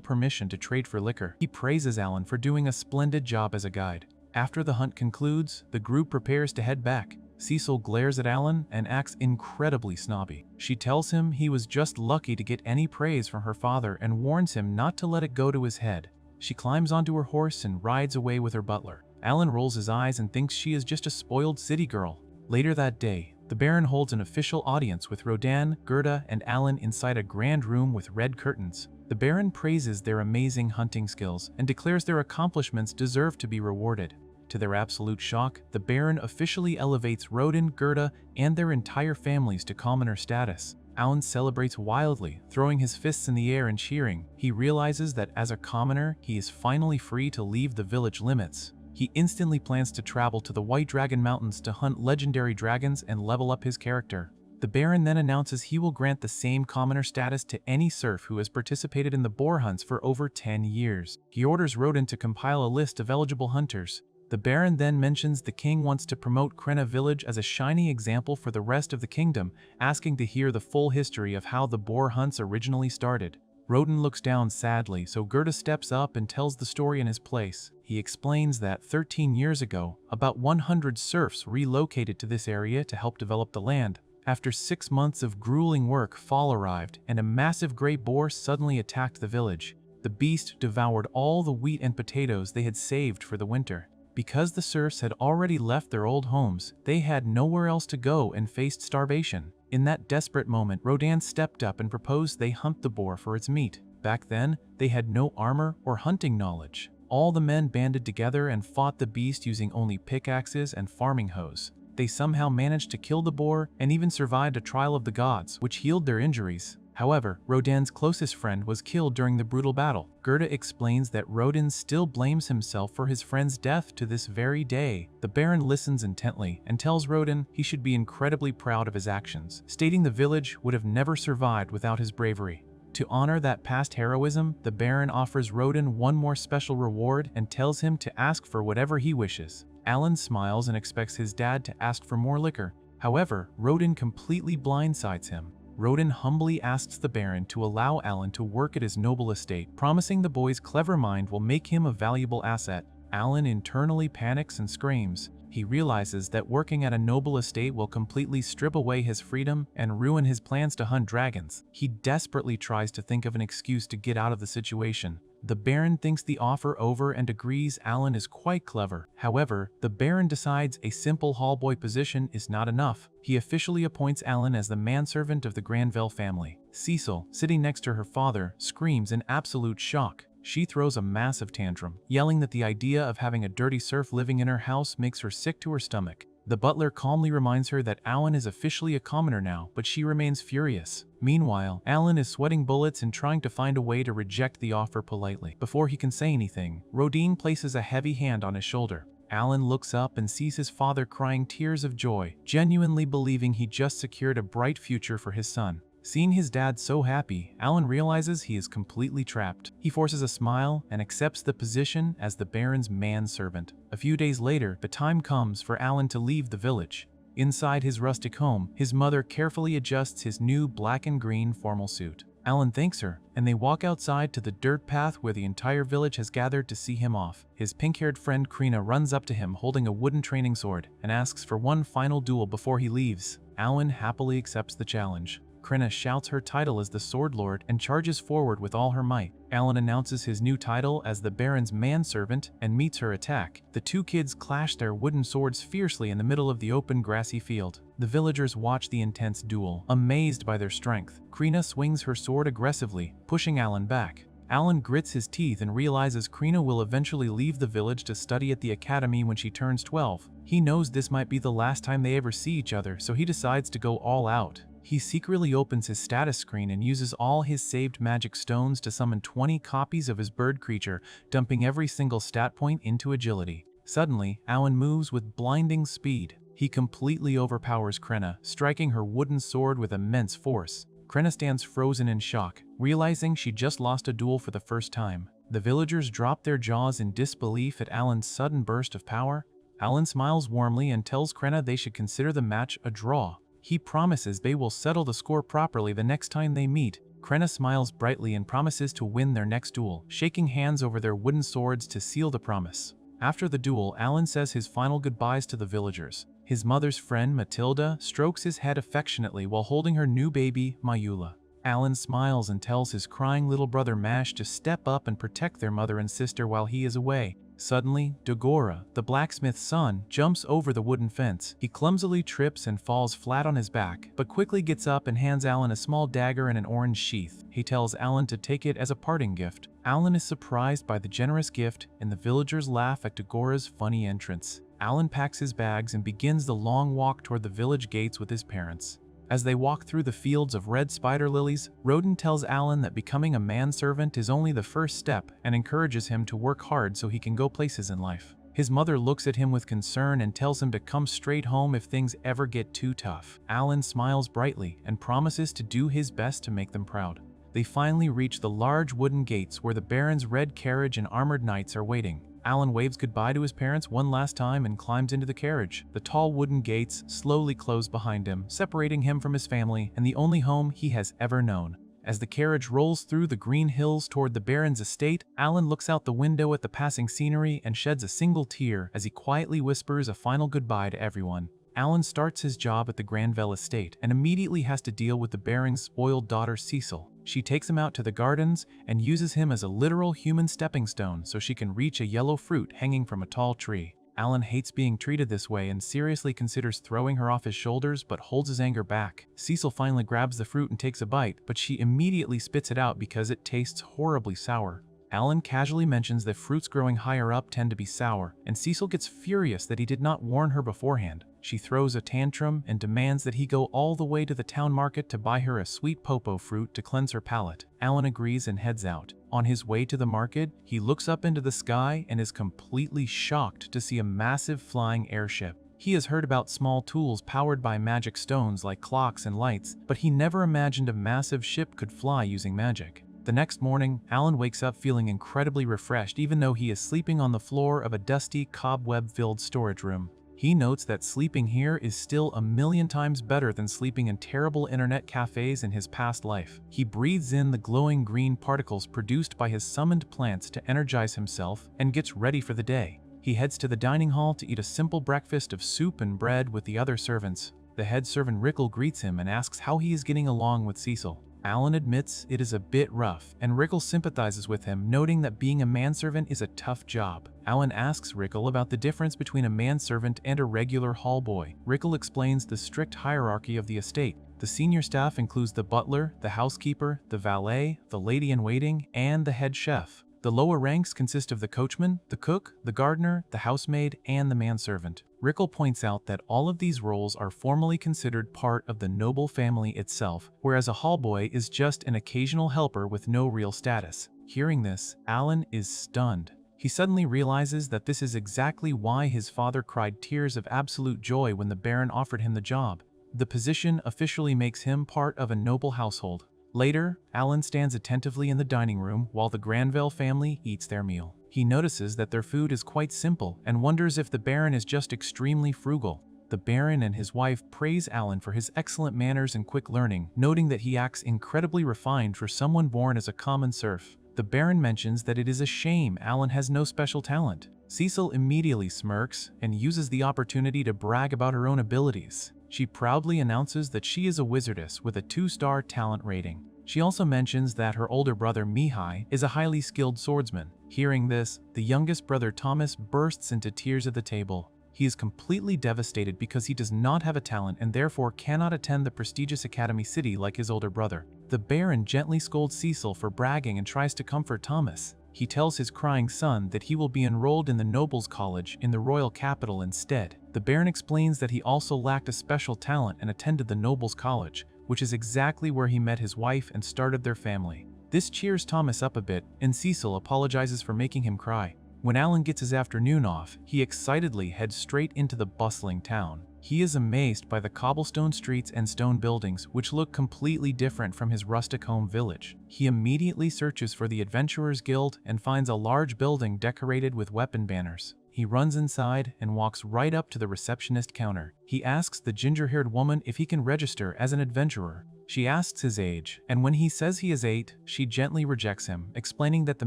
permission to trade for liquor. He praises Alan for doing a splendid job as a guide. After the hunt concludes, the group prepares to head back. Cecil glares at Alan and acts incredibly snobby. She tells him he was just lucky to get any praise from her father and warns him not to let it go to his head. She climbs onto her horse and rides away with her butler. Alan rolls his eyes and thinks she is just a spoiled city girl. Later that day, the Baron holds an official audience with Rodan, Gerda, and Alan inside a grand room with red curtains. The Baron praises their amazing hunting skills and declares their accomplishments deserve to be rewarded. To their absolute shock, the Baron officially elevates Rodan, Gerda, and their entire families to commoner status. Alan celebrates wildly, throwing his fists in the air and cheering. He realizes that as a commoner, he is finally free to leave the village limits. He instantly plans to travel to the White Dragon Mountains to hunt legendary dragons and level up his character. The Baron then announces he will grant the same commoner status to any serf who has participated in the boar hunts for over 10 years. He orders Rodan to compile a list of eligible hunters. The Baron then mentions the king wants to promote Krenna village as a shining example for the rest of the kingdom, asking to hear the full history of how the boar hunts originally started. Rodan looks down sadly, so Gerda steps up and tells the story in his place. He explains that 13 years ago, about 100 serfs relocated to this area to help develop the land. After 6 months of grueling work, fall arrived, and a massive great boar suddenly attacked the village. The beast devoured all the wheat and potatoes they had saved for the winter. Because the serfs had already left their old homes, they had nowhere else to go and faced starvation. In that desperate moment, Rodan stepped up and proposed they hunt the boar for its meat. Back then, they had no armor or hunting knowledge. All the men banded together and fought the beast using only pickaxes and farming hoes. They somehow managed to kill the boar and even survived a trial of the gods, which healed their injuries. However, Rodan's closest friend was killed during the brutal battle. Gerda explains that Rodan still blames himself for his friend's death to this very day. The Baron listens intently and tells Rodan he should be incredibly proud of his actions, stating the village would have never survived without his bravery. To honor that past heroism, the Baron offers Rodan one more special reward and tells him to ask for whatever he wishes. Alan smiles and expects his dad to ask for more liquor. However, Rodan completely blindsides him. Rodan humbly asks the Baron to allow Alan to work at his noble estate, promising the boy's clever mind will make him a valuable asset. Alan internally panics and screams. He realizes that working at a noble estate will completely strip away his freedom and ruin his plans to hunt dragons. He desperately tries to think of an excuse to get out of the situation. The Baron thinks the offer over and agrees Alan is quite clever. However, the Baron decides a simple hallboy position is not enough. He officially appoints Alan as the manservant of the Granville family. Cecil, sitting next to her father, screams in absolute shock. She throws a massive tantrum, yelling that the idea of having a dirty serf living in her house makes her sick to her stomach. The butler calmly reminds her that Alan is officially a commoner now, but she remains furious. Meanwhile, Alan is sweating bullets and trying to find a way to reject the offer politely. Before he can say anything, Rodan places a heavy hand on his shoulder. Alan looks up and sees his father crying tears of joy, genuinely believing he just secured a bright future for his son. Seeing his dad so happy, Alan realizes he is completely trapped. He forces a smile and accepts the position as the Baron's manservant. A few days later, the time comes for Alan to leave the village. Inside his rustic home, his mother carefully adjusts his new black and green formal suit. Alan thanks her, and they walk outside to the dirt path where the entire village has gathered to see him off. His pink-haired friend Krina runs up to him holding a wooden training sword and asks for one final duel before he leaves. Alan happily accepts the challenge. Krina shouts her title as the Sword Lord and charges forward with all her might. Alan announces his new title as the Baron's manservant and meets her attack. The two kids clash their wooden swords fiercely in the middle of the open grassy field. The villagers watch the intense duel, amazed by their strength. Krina swings her sword aggressively, pushing Alan back. Alan grits his teeth and realizes Krina will eventually leave the village to study at the academy when she turns 12. He knows this might be the last time they ever see each other, so he decides to go all out. He secretly opens his status screen and uses all his saved magic stones to summon 20 copies of his bird creature, dumping every single stat point into agility. Suddenly, Alan moves with blinding speed. He completely overpowers Krina, striking her wooden sword with immense force. Krina stands frozen in shock, realizing she just lost a duel for the first time. The villagers drop their jaws in disbelief at Alan's sudden burst of power. Alan smiles warmly and tells Krina they should consider the match a draw. He promises they will settle the score properly the next time they meet. Krina smiles brightly and promises to win their next duel, shaking hands over their wooden swords to seal the promise. After the duel, Alan says his final goodbyes to the villagers. His mother's friend, Matilda, strokes his head affectionately while holding her new baby, Mayula. Alan smiles and tells his crying little brother Mash to step up and protect their mother and sister while he is away. Suddenly, Dagora, the blacksmith's son, jumps over the wooden fence. He clumsily trips and falls flat on his back, but quickly gets up and hands Alan a small dagger in an orange sheath. He tells Alan to take it as a parting gift. Alan is surprised by the generous gift, and the villagers laugh at Dagora's funny entrance. Alan packs his bags and begins the long walk toward the village gates with his parents. As they walk through the fields of red spider lilies, Rodin tells Alan that becoming a manservant is only the first step and encourages him to work hard so he can go places in life. His mother looks at him with concern and tells him to come straight home if things ever get too tough. Alan smiles brightly and promises to do his best to make them proud. They finally reach the large wooden gates where the Baron's red carriage and armored knights are waiting. Alan waves goodbye to his parents one last time and climbs into the carriage. The tall wooden gates slowly close behind him, separating him from his family and the only home he has ever known. As the carriage rolls through the green hills toward the Baron's estate, Alan looks out the window at the passing scenery and sheds a single tear as he quietly whispers a final goodbye to everyone. Alan starts his job at the Granville estate and immediately has to deal with the Baron's spoiled daughter Cecil. She takes him out to the gardens and uses him as a literal human stepping stone so she can reach a yellow fruit hanging from a tall tree. Alan hates being treated this way and seriously considers throwing her off his shoulders but holds his anger back. Cecil finally grabs the fruit and takes a bite, but she immediately spits it out because it tastes horribly sour. Alan casually mentions that fruits growing higher up tend to be sour, and Cecil gets furious that he did not warn her beforehand. She throws a tantrum and demands that he go all the way to the town market to buy her a sweet popo fruit to cleanse her palate. Alan agrees and heads out. On his way to the market, he looks up into the sky and is completely shocked to see a massive flying airship. He has heard about small tools powered by magic stones like clocks and lights, but he never imagined a massive ship could fly using magic. The next morning, Alan wakes up feeling incredibly refreshed even though he is sleeping on the floor of a dusty, cobweb-filled storage room. He notes that sleeping here is still a million times better than sleeping in terrible internet cafes in his past life. He breathes in the glowing green particles produced by his summoned plants to energize himself and gets ready for the day. He heads to the dining hall to eat a simple breakfast of soup and bread with the other servants. The head servant Rickle greets him and asks how he is getting along with Cecil. Alan admits it is a bit rough, and Rickle sympathizes with him, noting that being a manservant is a tough job. Alan asks Rickle about the difference between a manservant and a regular hall boy. Rickle explains the strict hierarchy of the estate. The senior staff includes the butler, the housekeeper, the valet, the lady-in-waiting, and the head chef. The lower ranks consist of the coachman, the cook, the gardener, the housemaid, and the manservant. Rickle points out that all of these roles are formally considered part of the noble family itself, whereas a hallboy is just an occasional helper with no real status. Hearing this, Alan is stunned. He suddenly realizes that this is exactly why his father cried tears of absolute joy when the Baron offered him the job. The position officially makes him part of a noble household. Later, Alan stands attentively in the dining room while the Granville family eats their meal. He notices that their food is quite simple and wonders if the Baron is just extremely frugal. The Baron and his wife praise Alan for his excellent manners and quick learning, noting that he acts incredibly refined for someone born as a common serf. The Baron mentions that it is a shame Alan has no special talent. Cecil immediately smirks and uses the opportunity to brag about her own abilities. She proudly announces that she is a wizardess with a 2-star talent rating. She also mentions that her older brother Mihai is a highly skilled swordsman. Hearing this, the youngest brother Thomas bursts into tears at the table. He is completely devastated because he does not have a talent and therefore cannot attend the prestigious academy city like his older brother. The Baron gently scolds Cecil for bragging and tries to comfort Thomas. He tells his crying son that he will be enrolled in the Nobles College in the royal capital instead. The Baron explains that he also lacked a special talent and attended the Nobles College, which is exactly where he met his wife and started their family. This cheers Thomas up a bit, and Cecil apologizes for making him cry. When Alan gets his afternoon off, he excitedly heads straight into the bustling town. He is amazed by the cobblestone streets and stone buildings, which look completely different from his rustic home village. He immediately searches for the Adventurers Guild and finds a large building decorated with weapon banners. He runs inside and walks right up to the receptionist counter. He asks the ginger-haired woman if he can register as an adventurer. She asks his age, and when he says he is 8, she gently rejects him, explaining that the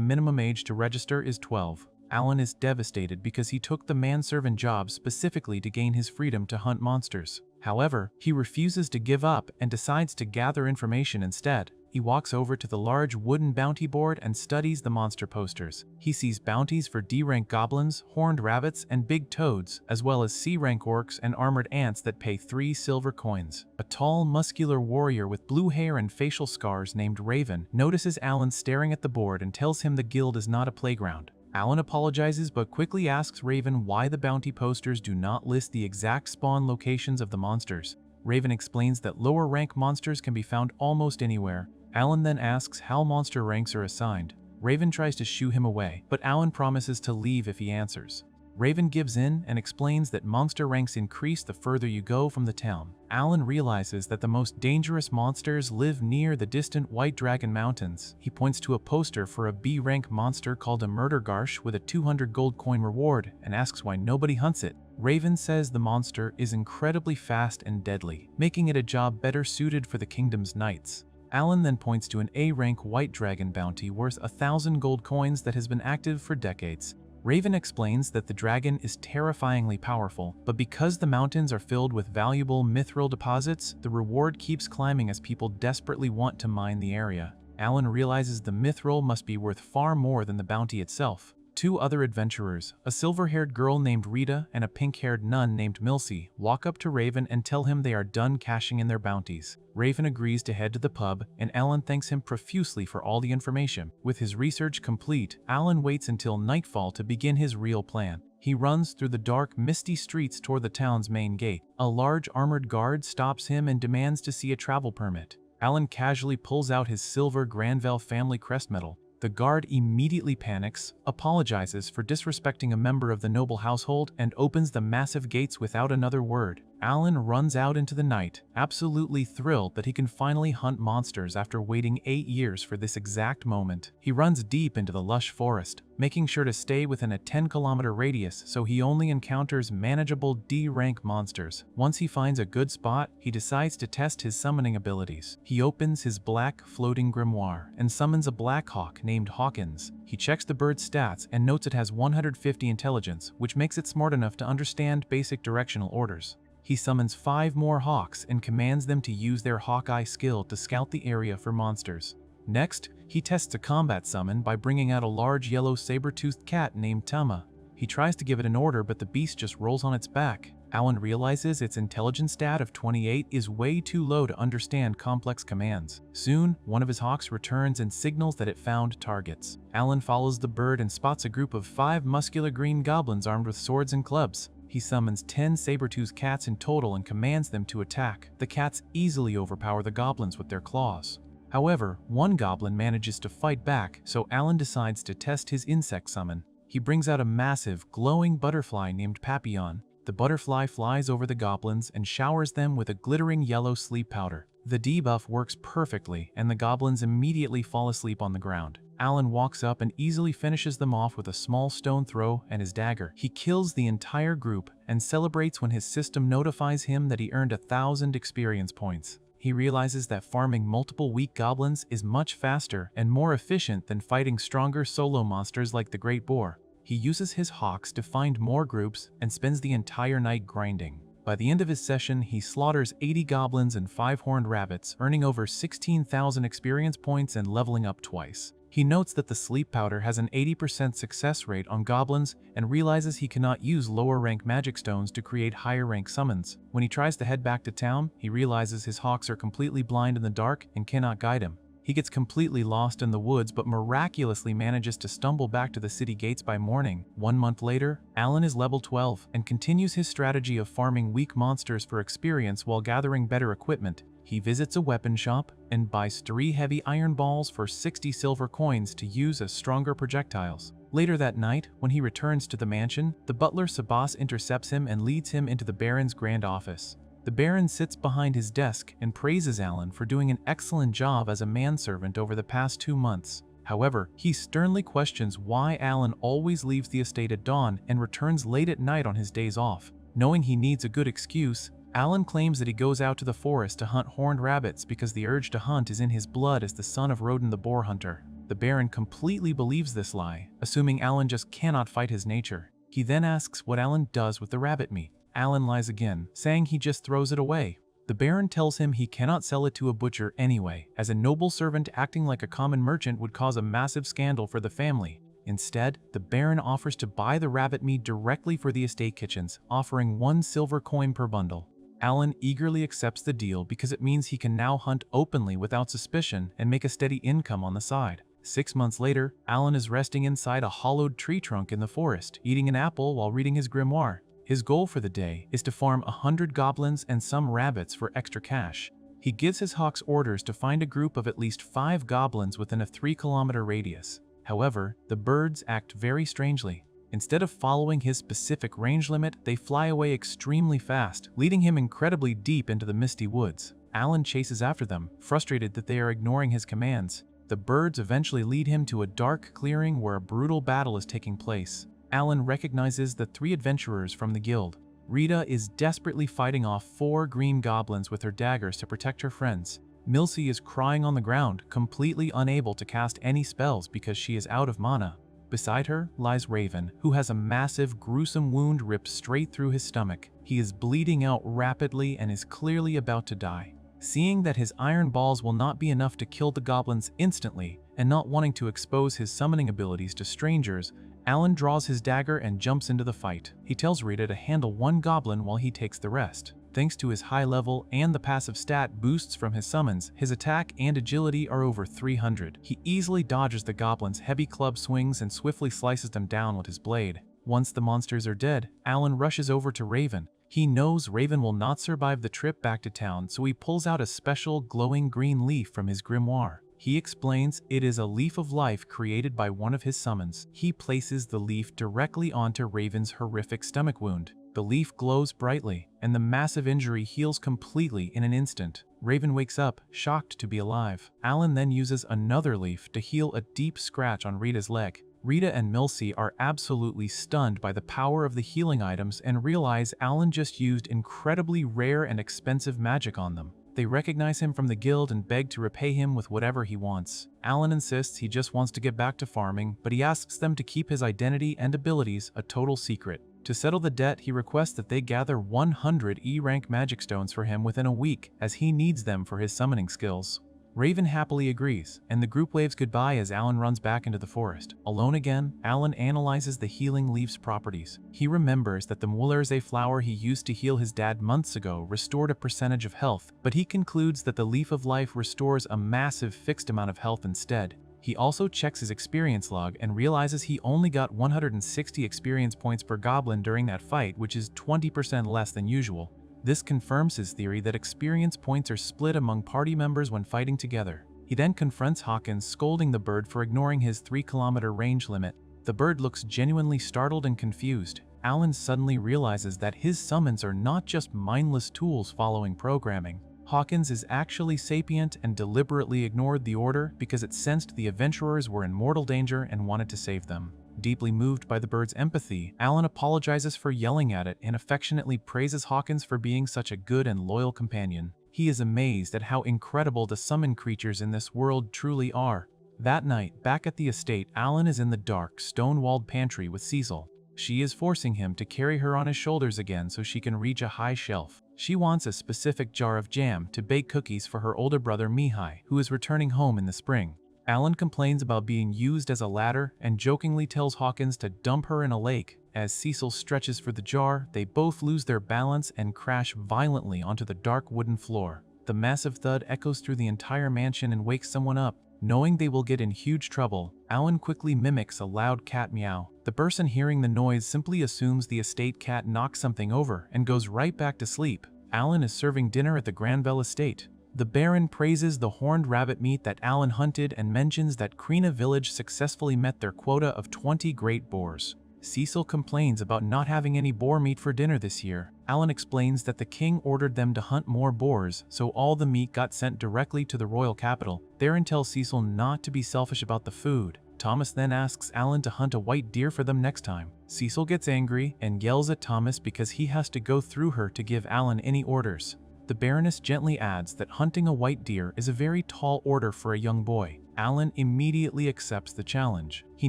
minimum age to register is 12. Alan is devastated because he took the manservant job specifically to gain his freedom to hunt monsters. However, he refuses to give up and decides to gather information instead. He walks over to the large wooden bounty board and studies the monster posters. He sees bounties for D-rank goblins, horned rabbits, and big toads, as well as C-rank orcs and armored ants that pay 3 silver coins. A tall, muscular warrior with blue hair and facial scars named Raven notices Alan staring at the board and tells him the guild is not a playground. Alan apologizes but quickly asks Raven why the bounty posters do not list the exact spawn locations of the monsters. Raven explains that lower rank monsters can be found almost anywhere. Alan then asks how monster ranks are assigned. Raven tries to shoo him away, but Alan promises to leave if he answers. Raven gives in and explains that monster ranks increase the further you go from the town. Alan realizes that the most dangerous monsters live near the distant White Dragon Mountains. He points to a poster for a B-rank monster called a Murdergarsh with a 200 gold coin reward and asks why nobody hunts it. Raven says the monster is incredibly fast and deadly, making it a job better suited for the kingdom's knights. Alan then points to an A-rank White Dragon bounty worth 1,000 gold coins that has been active for decades. Raven explains that the dragon is terrifyingly powerful, but because the mountains are filled with valuable mithril deposits, the reward keeps climbing as people desperately want to mine the area. Alan realizes the mithril must be worth far more than the bounty itself. 2 other adventurers, a silver-haired girl named Rita and a pink-haired nun named Milsey, walk up to Raven and tell him they are done cashing in their bounties. Raven agrees to head to the pub, and Alan thanks him profusely for all the information. With his research complete, Alan waits until nightfall to begin his real plan. He runs through the dark, misty streets toward the town's main gate. A large armored guard stops him and demands to see a travel permit. Alan casually pulls out his silver Granville family crest medal. The guard immediately panics, apologizes for disrespecting a member of the noble household, and opens the massive gates without another word. Alan runs out into the night, absolutely thrilled that he can finally hunt monsters after waiting 8 years for this exact moment. He runs deep into the lush forest, making sure to stay within a 10-kilometer radius so he only encounters manageable D-rank monsters. Once he finds a good spot, he decides to test his summoning abilities. He opens his black floating grimoire and summons a black hawk named Hawkins. He checks the bird's stats and notes it has 150 intelligence, which makes it smart enough to understand basic directional orders. He summons 5 more hawks and commands them to use their Hawkeye skill to scout the area for monsters. Next, he tests a combat summon by bringing out a large yellow saber-toothed cat named Tama. He tries to give it an order, but the beast just rolls on its back. Alan realizes its intelligence stat of 28 is way too low to understand complex commands. Soon, one of his hawks returns and signals that it found targets. Alan follows the bird and spots a group of 5 muscular green goblins armed with swords and clubs. He summons 10 saber-toothed cats in total and commands them to attack. The cats easily overpower the goblins with their claws. However, one goblin manages to fight back, so Alan decides to test his insect summon. He brings out a massive, glowing butterfly named Papillon. The butterfly flies over the goblins and showers them with a glittering yellow sleep powder. The debuff works perfectly, and the goblins immediately fall asleep on the ground. Alan walks up and easily finishes them off with a small stone throw and his dagger. He kills the entire group and celebrates when his system notifies him that he earned 1,000 experience points. He realizes that farming multiple weak goblins is much faster and more efficient than fighting stronger solo monsters like the Great Boar. He uses his hawks to find more groups and spends the entire night grinding. By the end of his session, he slaughters 80 goblins and 5 horned rabbits, earning over 16,000 experience points and leveling up twice. He notes that the sleep powder has an 80% success rate on goblins and realizes he cannot use lower rank magic stones to create higher rank summons. When he tries to head back to town, he realizes his hawks are completely blind in the dark and cannot guide him. He gets completely lost in the woods but miraculously manages to stumble back to the city gates by morning. 1 month later, Alan is level 12 and continues his strategy of farming weak monsters for experience while gathering better equipment. He visits a weapon shop and buys 3 heavy iron balls for 60 silver coins to use as stronger projectiles. Later that night, when he returns to the mansion, the butler Sabas intercepts him and leads him into the Baron's grand office. The Baron sits behind his desk and praises Alan for doing an excellent job as a manservant over the past 2 months. However, he sternly questions why Alan always leaves the estate at dawn and returns late at night on his days off. Knowing he needs a good excuse, Alan claims that he goes out to the forest to hunt horned rabbits because the urge to hunt is in his blood as the son of Rodin the boar hunter. The Baron completely believes this lie, assuming Alan just cannot fight his nature. He then asks what Alan does with the rabbit meat. Alan lies again, saying he just throws it away. The Baron tells him he cannot sell it to a butcher anyway, as a noble servant acting like a common merchant would cause a massive scandal for the family. Instead, the Baron offers to buy the rabbit meat directly for the estate kitchens, offering 1 silver coin per bundle. Alan eagerly accepts the deal because it means he can now hunt openly without suspicion and make a steady income on the side. 6 months later, Alan is resting inside a hollowed tree trunk in the forest, eating an apple while reading his grimoire. His goal for the day is to farm 100 goblins and some rabbits for extra cash. He gives his hawks orders to find a group of at least 5 goblins within a 3-kilometer radius. However, the birds act very strangely. Instead of following his specific range limit, they fly away extremely fast, leading him incredibly deep into the misty woods. Alan chases after them, frustrated that they are ignoring his commands. The birds eventually lead him to a dark clearing where a brutal battle is taking place. Alan recognizes the 3 adventurers from the guild. Rita is desperately fighting off 4 green goblins with her daggers to protect her friends. Milsey is crying on the ground, completely unable to cast any spells because she is out of mana. Beside her lies Raven, who has a massive, gruesome wound ripped straight through his stomach. He is bleeding out rapidly and is clearly about to die. Seeing that his iron balls will not be enough to kill the goblins instantly, and not wanting to expose his summoning abilities to strangers, Alan draws his dagger and jumps into the fight. He tells Rita to handle 1 goblin while he takes the rest. Thanks to his high level and the passive stat boosts from his summons, his attack and agility are over 300. He easily dodges the goblins' heavy club swings and swiftly slices them down with his blade. Once the monsters are dead, Alan rushes over to Raven. He knows Raven will not survive the trip back to town, so he pulls out a special glowing green leaf from his grimoire. He explains it is a leaf of life created by one of his summons. He places the leaf directly onto Raven's horrific stomach wound. The leaf glows brightly, and the massive injury heals completely in an instant. Raven wakes up, shocked to be alive. Alan then uses another leaf to heal a deep scratch on Rita's leg. Rita and Milsey are absolutely stunned by the power of the healing items and realize Alan just used incredibly rare and expensive magic on them. They recognize him from the guild and beg to repay him with whatever he wants. Alan insists he just wants to get back to farming, but he asks them to keep his identity and abilities a total secret. To settle the debt, he requests that they gather 100 E-rank magic stones for him within a week, as he needs them for his summoning skills. Raven happily agrees, and the group waves goodbye as Alan runs back into the forest. Alone again, Alan analyzes the healing leaf's properties. He remembers that the Mullerze flower he used to heal his dad months ago restored a percentage of health, but he concludes that the leaf of life restores a massive fixed amount of health instead. He also checks his experience log and realizes he only got 160 experience points per goblin during that fight, which is 20% less than usual. This confirms his theory that experience points are split among party members when fighting together. He then confronts Hawkins, scolding the bird for ignoring his 3-kilometer range limit. The bird looks genuinely startled and confused. Alan suddenly realizes that his summons are not just mindless tools following programming. Hawkins is actually sapient and deliberately ignored the order because it sensed the adventurers were in mortal danger and wanted to save them. Deeply moved by the bird's empathy, Alan apologizes for yelling at it and affectionately praises Hawkins for being such a good and loyal companion. He is amazed at how incredible the summoned creatures in this world truly are. That night, back at the estate, Alan is in the dark, stone-walled pantry with Cecil. She is forcing him to carry her on his shoulders again so she can reach a high shelf. She wants a specific jar of jam to bake cookies for her older brother Mihai, who is returning home in the spring. Alan complains about being used as a ladder and jokingly tells Hawkins to dump her in a lake. As Cecil stretches for the jar, they both lose their balance and crash violently onto the dark wooden floor. The massive thud echoes through the entire mansion and wakes someone up. Knowing they will get in huge trouble, Alan quickly mimics a loud cat meow. The person hearing the noise simply assumes the estate cat knocked something over and goes right back to sleep. Alan is serving dinner at the Granville estate. The Baron praises the horned rabbit meat that Alan hunted and mentions that Krina village successfully met their quota of 20 great boars. Cecil complains about not having any boar meat for dinner this year. Alan explains that the king ordered them to hunt more boars, so all the meat got sent directly to the royal capital. Theron tells Cecil not to be selfish about the food. Thomas then asks Alan to hunt a white deer for them next time. Cecil gets angry and yells at Thomas because he has to go through her to give Alan any orders. The Baroness gently adds that hunting a white deer is a very tall order for a young boy. Alan immediately accepts the challenge. He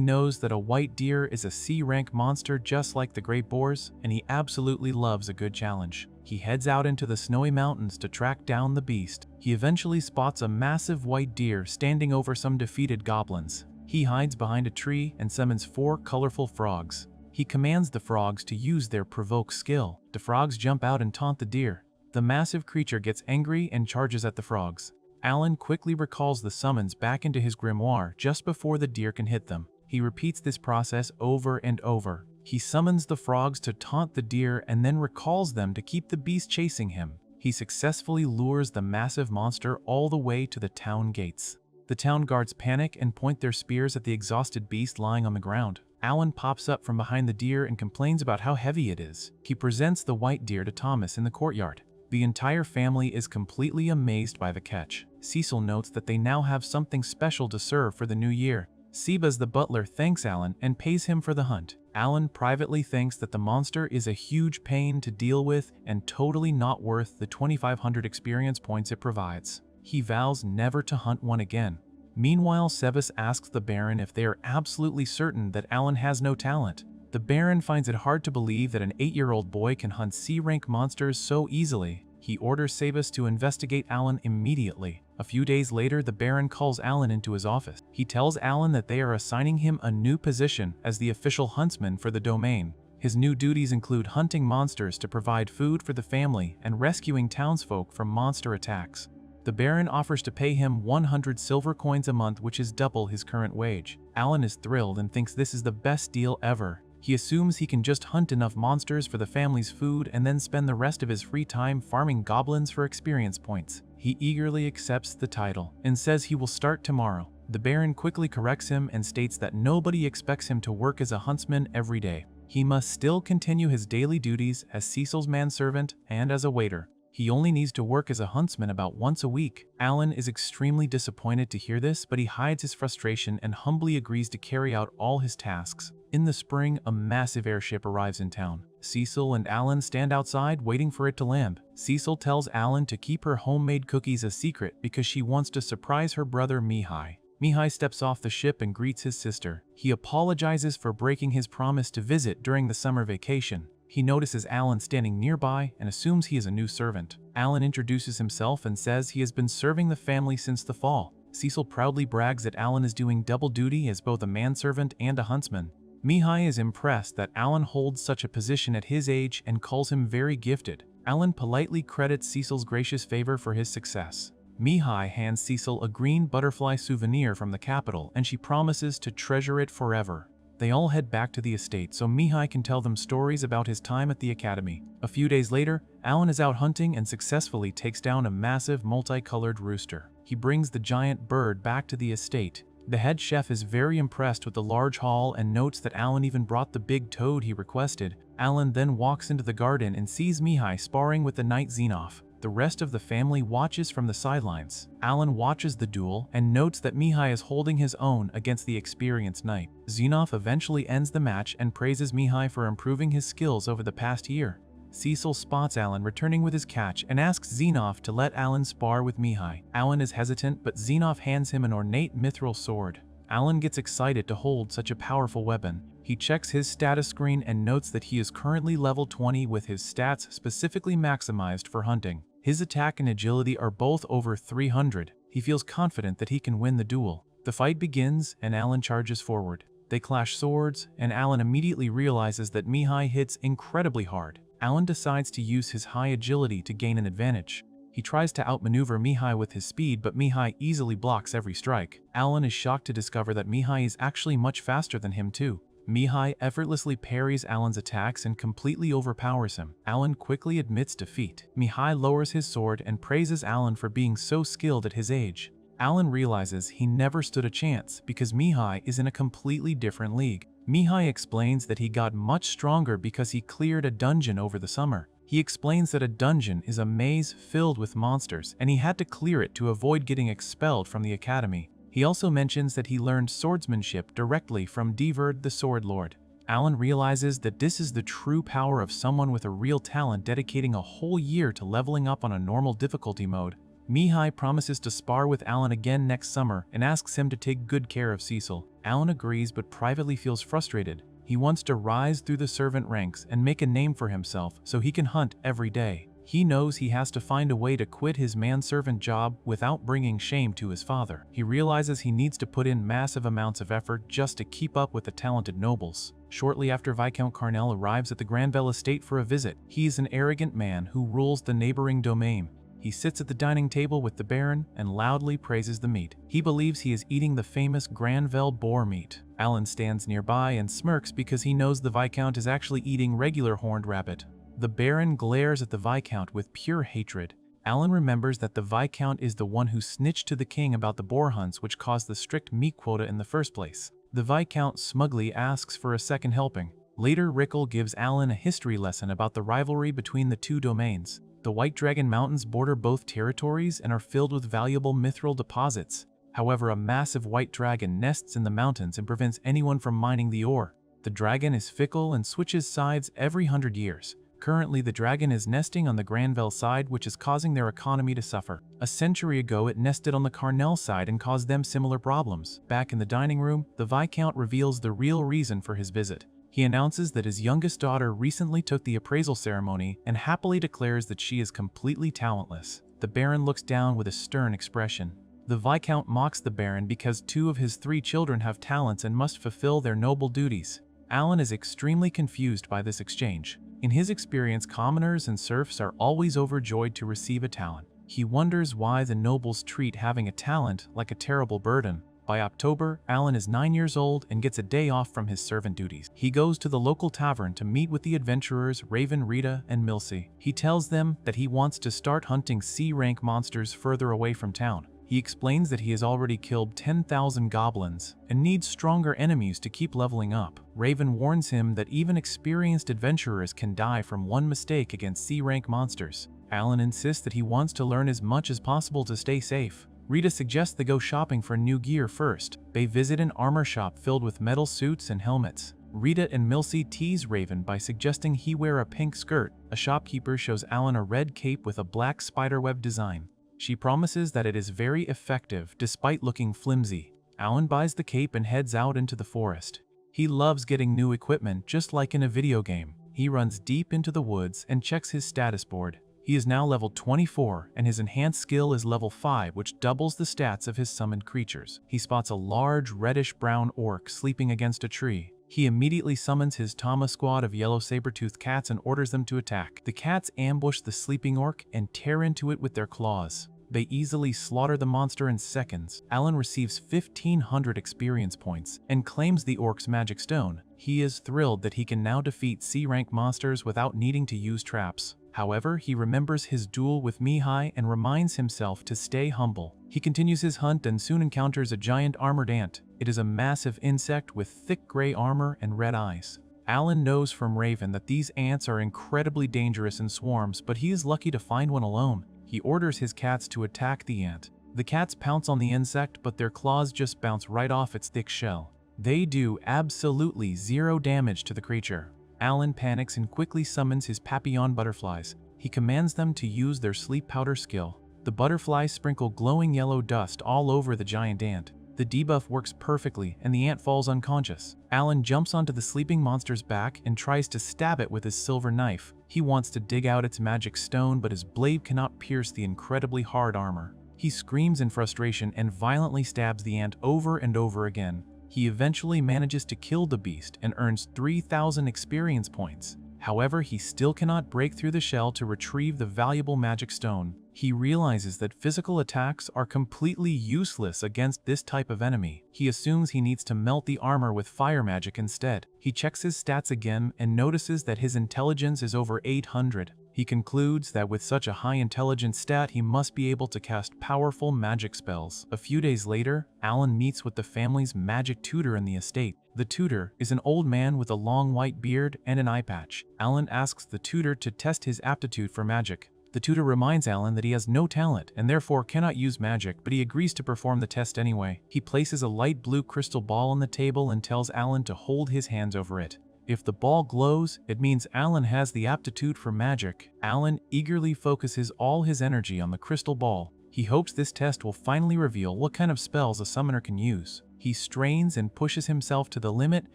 knows that a white deer is a C-rank monster just like the great boars, and he absolutely loves a good challenge. He heads out into the snowy mountains to track down the beast. He eventually spots a massive white deer standing over some defeated goblins. He hides behind a tree and summons 4 colorful frogs. He commands the frogs to use their provoke skill. The frogs jump out and taunt the deer. The massive creature gets angry and charges at the frogs. Alan quickly recalls the summons back into his grimoire just before the deer can hit them. He repeats this process over and over. He summons the frogs to taunt the deer and then recalls them to keep the beast chasing him. He successfully lures the massive monster all the way to the town gates. The town guards panic and point their spears at the exhausted beast lying on the ground. Alan pops up from behind the deer and complains about how heavy it is. He presents the white deer to Thomas in the courtyard. The entire family is completely amazed by the catch. Cecil notes that they now have something special to serve for the new year. Sebas the butler thanks Alan and pays him for the hunt. Alan privately thinks that the monster is a huge pain to deal with and totally not worth the 2,500 experience points it provides. He vows never to hunt one again. Meanwhile, Sebas asks the Baron if they are absolutely certain that Alan has no talent. The Baron finds it hard to believe that an 8-year-old boy can hunt C-rank monsters so easily. He orders Sebas to investigate Alan immediately. A few days later, the Baron calls Alan into his office. He tells Alan that they are assigning him a new position as the official huntsman for the domain. His new duties include hunting monsters to provide food for the family and rescuing townsfolk from monster attacks. The Baron offers to pay him 100 silver coins a month, which is double his current wage. Alan is thrilled and thinks this is the best deal ever. He assumes he can just hunt enough monsters for the family's food and then spend the rest of his free time farming goblins for experience points. He eagerly accepts the title and says he will start tomorrow. The Baron quickly corrects him and states that nobody expects him to work as a huntsman every day. He must still continue his daily duties as Cecil's manservant and as a waiter. He only needs to work as a huntsman about once a week. Alan is extremely disappointed to hear this, but he hides his frustration and humbly agrees to carry out all his tasks. In the spring, a massive airship arrives in town. Cecil and Alan stand outside waiting for it to land. Cecil tells Alan to keep her homemade cookies a secret because she wants to surprise her brother Mihai. Mihai steps off the ship and greets his sister. He apologizes for breaking his promise to visit during the summer vacation. He notices Alan standing nearby and assumes he is a new servant. Alan introduces himself and says he has been serving the family since the fall. Cecil proudly brags that Alan is doing double duty as both a manservant and a huntsman. Mihai is impressed that Alan holds such a position at his age and calls him very gifted. Alan politely credits Cecil's gracious favor for his success. Mihai hands Cecil a green butterfly souvenir from the capital and she promises to treasure it forever. They all head back to the estate so Mihai can tell them stories about his time at the academy. A few days later, Alan is out hunting and successfully takes down a massive multicolored rooster. He brings the giant bird back to the estate. The head chef is very impressed with the large haul and notes that Alan even brought the big toad he requested. Alan then walks into the garden and sees Mihai sparring with the knight Xenoph. The rest of the family watches from the sidelines. Alan watches the duel and notes that Mihai is holding his own against the experienced knight. Xenoph eventually ends the match and praises Mihai for improving his skills over the past year. Cecil spots Alan returning with his catch and asks Xenoph to let Alan spar with Mihai. Alan is hesitant, but Xenoph hands him an ornate mithril sword. Alan gets excited to hold such a powerful weapon. He checks his status screen and notes that he is currently level 20 with his stats specifically maximized for hunting. His attack and agility are both over 300. He feels confident that he can win the duel. The fight begins and Alan charges forward. They clash swords, and Alan immediately realizes that Mihai hits incredibly hard. Alan decides to use his high agility to gain an advantage. He tries to outmaneuver Mihai with his speed, but Mihai easily blocks every strike. Alan is shocked to discover that Mihai is actually much faster than him too. Mihai effortlessly parries Alan's attacks and completely overpowers him. Alan quickly admits defeat. Mihai lowers his sword and praises Alan for being so skilled at his age. Alan realizes he never stood a chance because Mihai is in a completely different league. Mihai explains that he got much stronger because he cleared a dungeon over the summer. He explains that a dungeon is a maze filled with monsters, and he had to clear it to avoid getting expelled from the academy. He also mentions that he learned swordsmanship directly from Diverd the Sword Lord. Alan realizes that this is the true power of someone with a real talent dedicating a whole year to leveling up on a normal difficulty mode. Mihai promises to spar with Alan again next summer and asks him to take good care of Cecil. Alan agrees but privately feels frustrated. He wants to rise through the servant ranks and make a name for himself so he can hunt every day. He knows he has to find a way to quit his manservant job without bringing shame to his father. He realizes he needs to put in massive amounts of effort just to keep up with the talented nobles. Shortly after Viscount Carnell arrives at the Granville estate for a visit, he is an arrogant man who rules the neighboring domain. He sits at the dining table with the Baron and loudly praises the meat. He believes he is eating the famous Granville boar meat. Alan stands nearby and smirks because he knows the Viscount is actually eating regular horned rabbit. The Baron glares at the Viscount with pure hatred. Alan remembers that the Viscount is the one who snitched to the king about the boar hunts which caused the strict meat quota in the first place. The Viscount smugly asks for a second helping. Later, Rickle gives Alan a history lesson about the rivalry between the two domains. The White Dragon Mountains border both territories and are filled with valuable mithril deposits. However, a massive white dragon nests in the mountains and prevents anyone from mining the ore. The dragon is fickle and switches sides every 100 years. Currently, the dragon is nesting on the Granville side, which is causing their economy to suffer. A century ago, it nested on the Carnell side and caused them similar problems. Back in the dining room, the Viscount reveals the real reason for his visit. He announces that his youngest daughter recently took the appraisal ceremony and happily declares that she is completely talentless. The Baron looks down with a stern expression. The Viscount mocks the Baron because 2 of his 3 children have talents and must fulfill their noble duties. Alan is extremely confused by this exchange. In his experience, commoners and serfs are always overjoyed to receive a talent. He wonders why the nobles treat having a talent like a terrible burden. By October, Alan is 9 years old and gets a day off from his servant duties. He goes to the local tavern to meet with the adventurers Raven, Rita, and Milsey. He tells them that he wants to start hunting C-rank monsters further away from town. He explains that he has already killed 10,000 goblins and needs stronger enemies to keep leveling up. Raven warns him that even experienced adventurers can die from one mistake against C-rank monsters. Alan insists that he wants to learn as much as possible to stay safe. Rita suggests they go shopping for new gear first. They visit an armor shop filled with metal suits and helmets. Rita and Milsey tease Raven by suggesting he wear a pink skirt. A shopkeeper shows Alan a red cape with a black spiderweb design. She promises that it is very effective despite looking flimsy. Alan buys the cape and heads out into the forest. He loves getting new equipment just like in a video game. He runs deep into the woods and checks his status board. He is now level 24, and his enhanced skill is level 5, which doubles the stats of his summoned creatures. He spots a large reddish-brown orc sleeping against a tree. He immediately summons his Tama squad of yellow saber-toothed cats and orders them to attack. The cats ambush the sleeping orc and tear into it with their claws. They easily slaughter the monster in seconds. Alan receives 1,500 experience points and claims the orc's magic stone. He is thrilled that he can now defeat C-rank monsters without needing to use traps. However, he remembers his duel with Mihai and reminds himself to stay humble. He continues his hunt and soon encounters a giant armored ant. It is a massive insect with thick gray armor and red eyes. Alan knows from Raven that these ants are incredibly dangerous in swarms, but he is lucky to find one alone. He orders his cats to attack the ant. The cats pounce on the insect, but their claws just bounce right off its thick shell. They do absolutely 0 damage to the creature. Alan panics and quickly summons his papillon butterflies. He commands them to use their sleep powder skill. The butterflies sprinkle glowing yellow dust all over the giant ant. The debuff works perfectly and the ant falls unconscious. Alan jumps onto the sleeping monster's back and tries to stab it with his silver knife. He wants to dig out its magic stone, but his blade cannot pierce the incredibly hard armor. He screams in frustration and violently stabs the ant over and over again. He eventually manages to kill the beast and earns 3,000 experience points. However, he still cannot break through the shell to retrieve the valuable magic stone. He realizes that physical attacks are completely useless against this type of enemy. He assumes he needs to melt the armor with fire magic instead. He checks his stats again and notices that his intelligence is over 800. He concludes that with such a high intelligence stat, he must be able to cast powerful magic spells. A few days later, Alan meets with the family's magic tutor in the estate. The tutor is an old man with a long white beard and an eye patch. Alan asks the tutor to test his aptitude for magic. The tutor reminds Alan that he has no talent and therefore cannot use magic, but he agrees to perform the test anyway. He places a light blue crystal ball on the table and tells Alan to hold his hands over it. If the ball glows, it means Alan has the aptitude for magic. Alan eagerly focuses all his energy on the crystal ball. He hopes this test will finally reveal what kind of spells a summoner can use. He strains and pushes himself to the limit,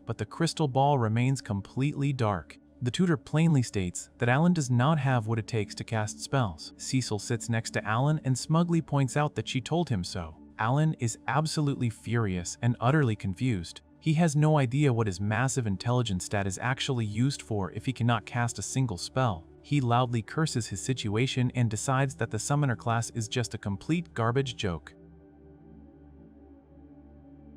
but the crystal ball remains completely dark. The tutor plainly states that Alan does not have what it takes to cast spells. Cecil sits next to Alan and smugly points out that she told him so. Alan is absolutely furious and utterly confused. He has no idea what his massive intelligence stat is actually used for if he cannot cast a single spell. He loudly curses his situation and decides that the summoner class is just a complete garbage joke.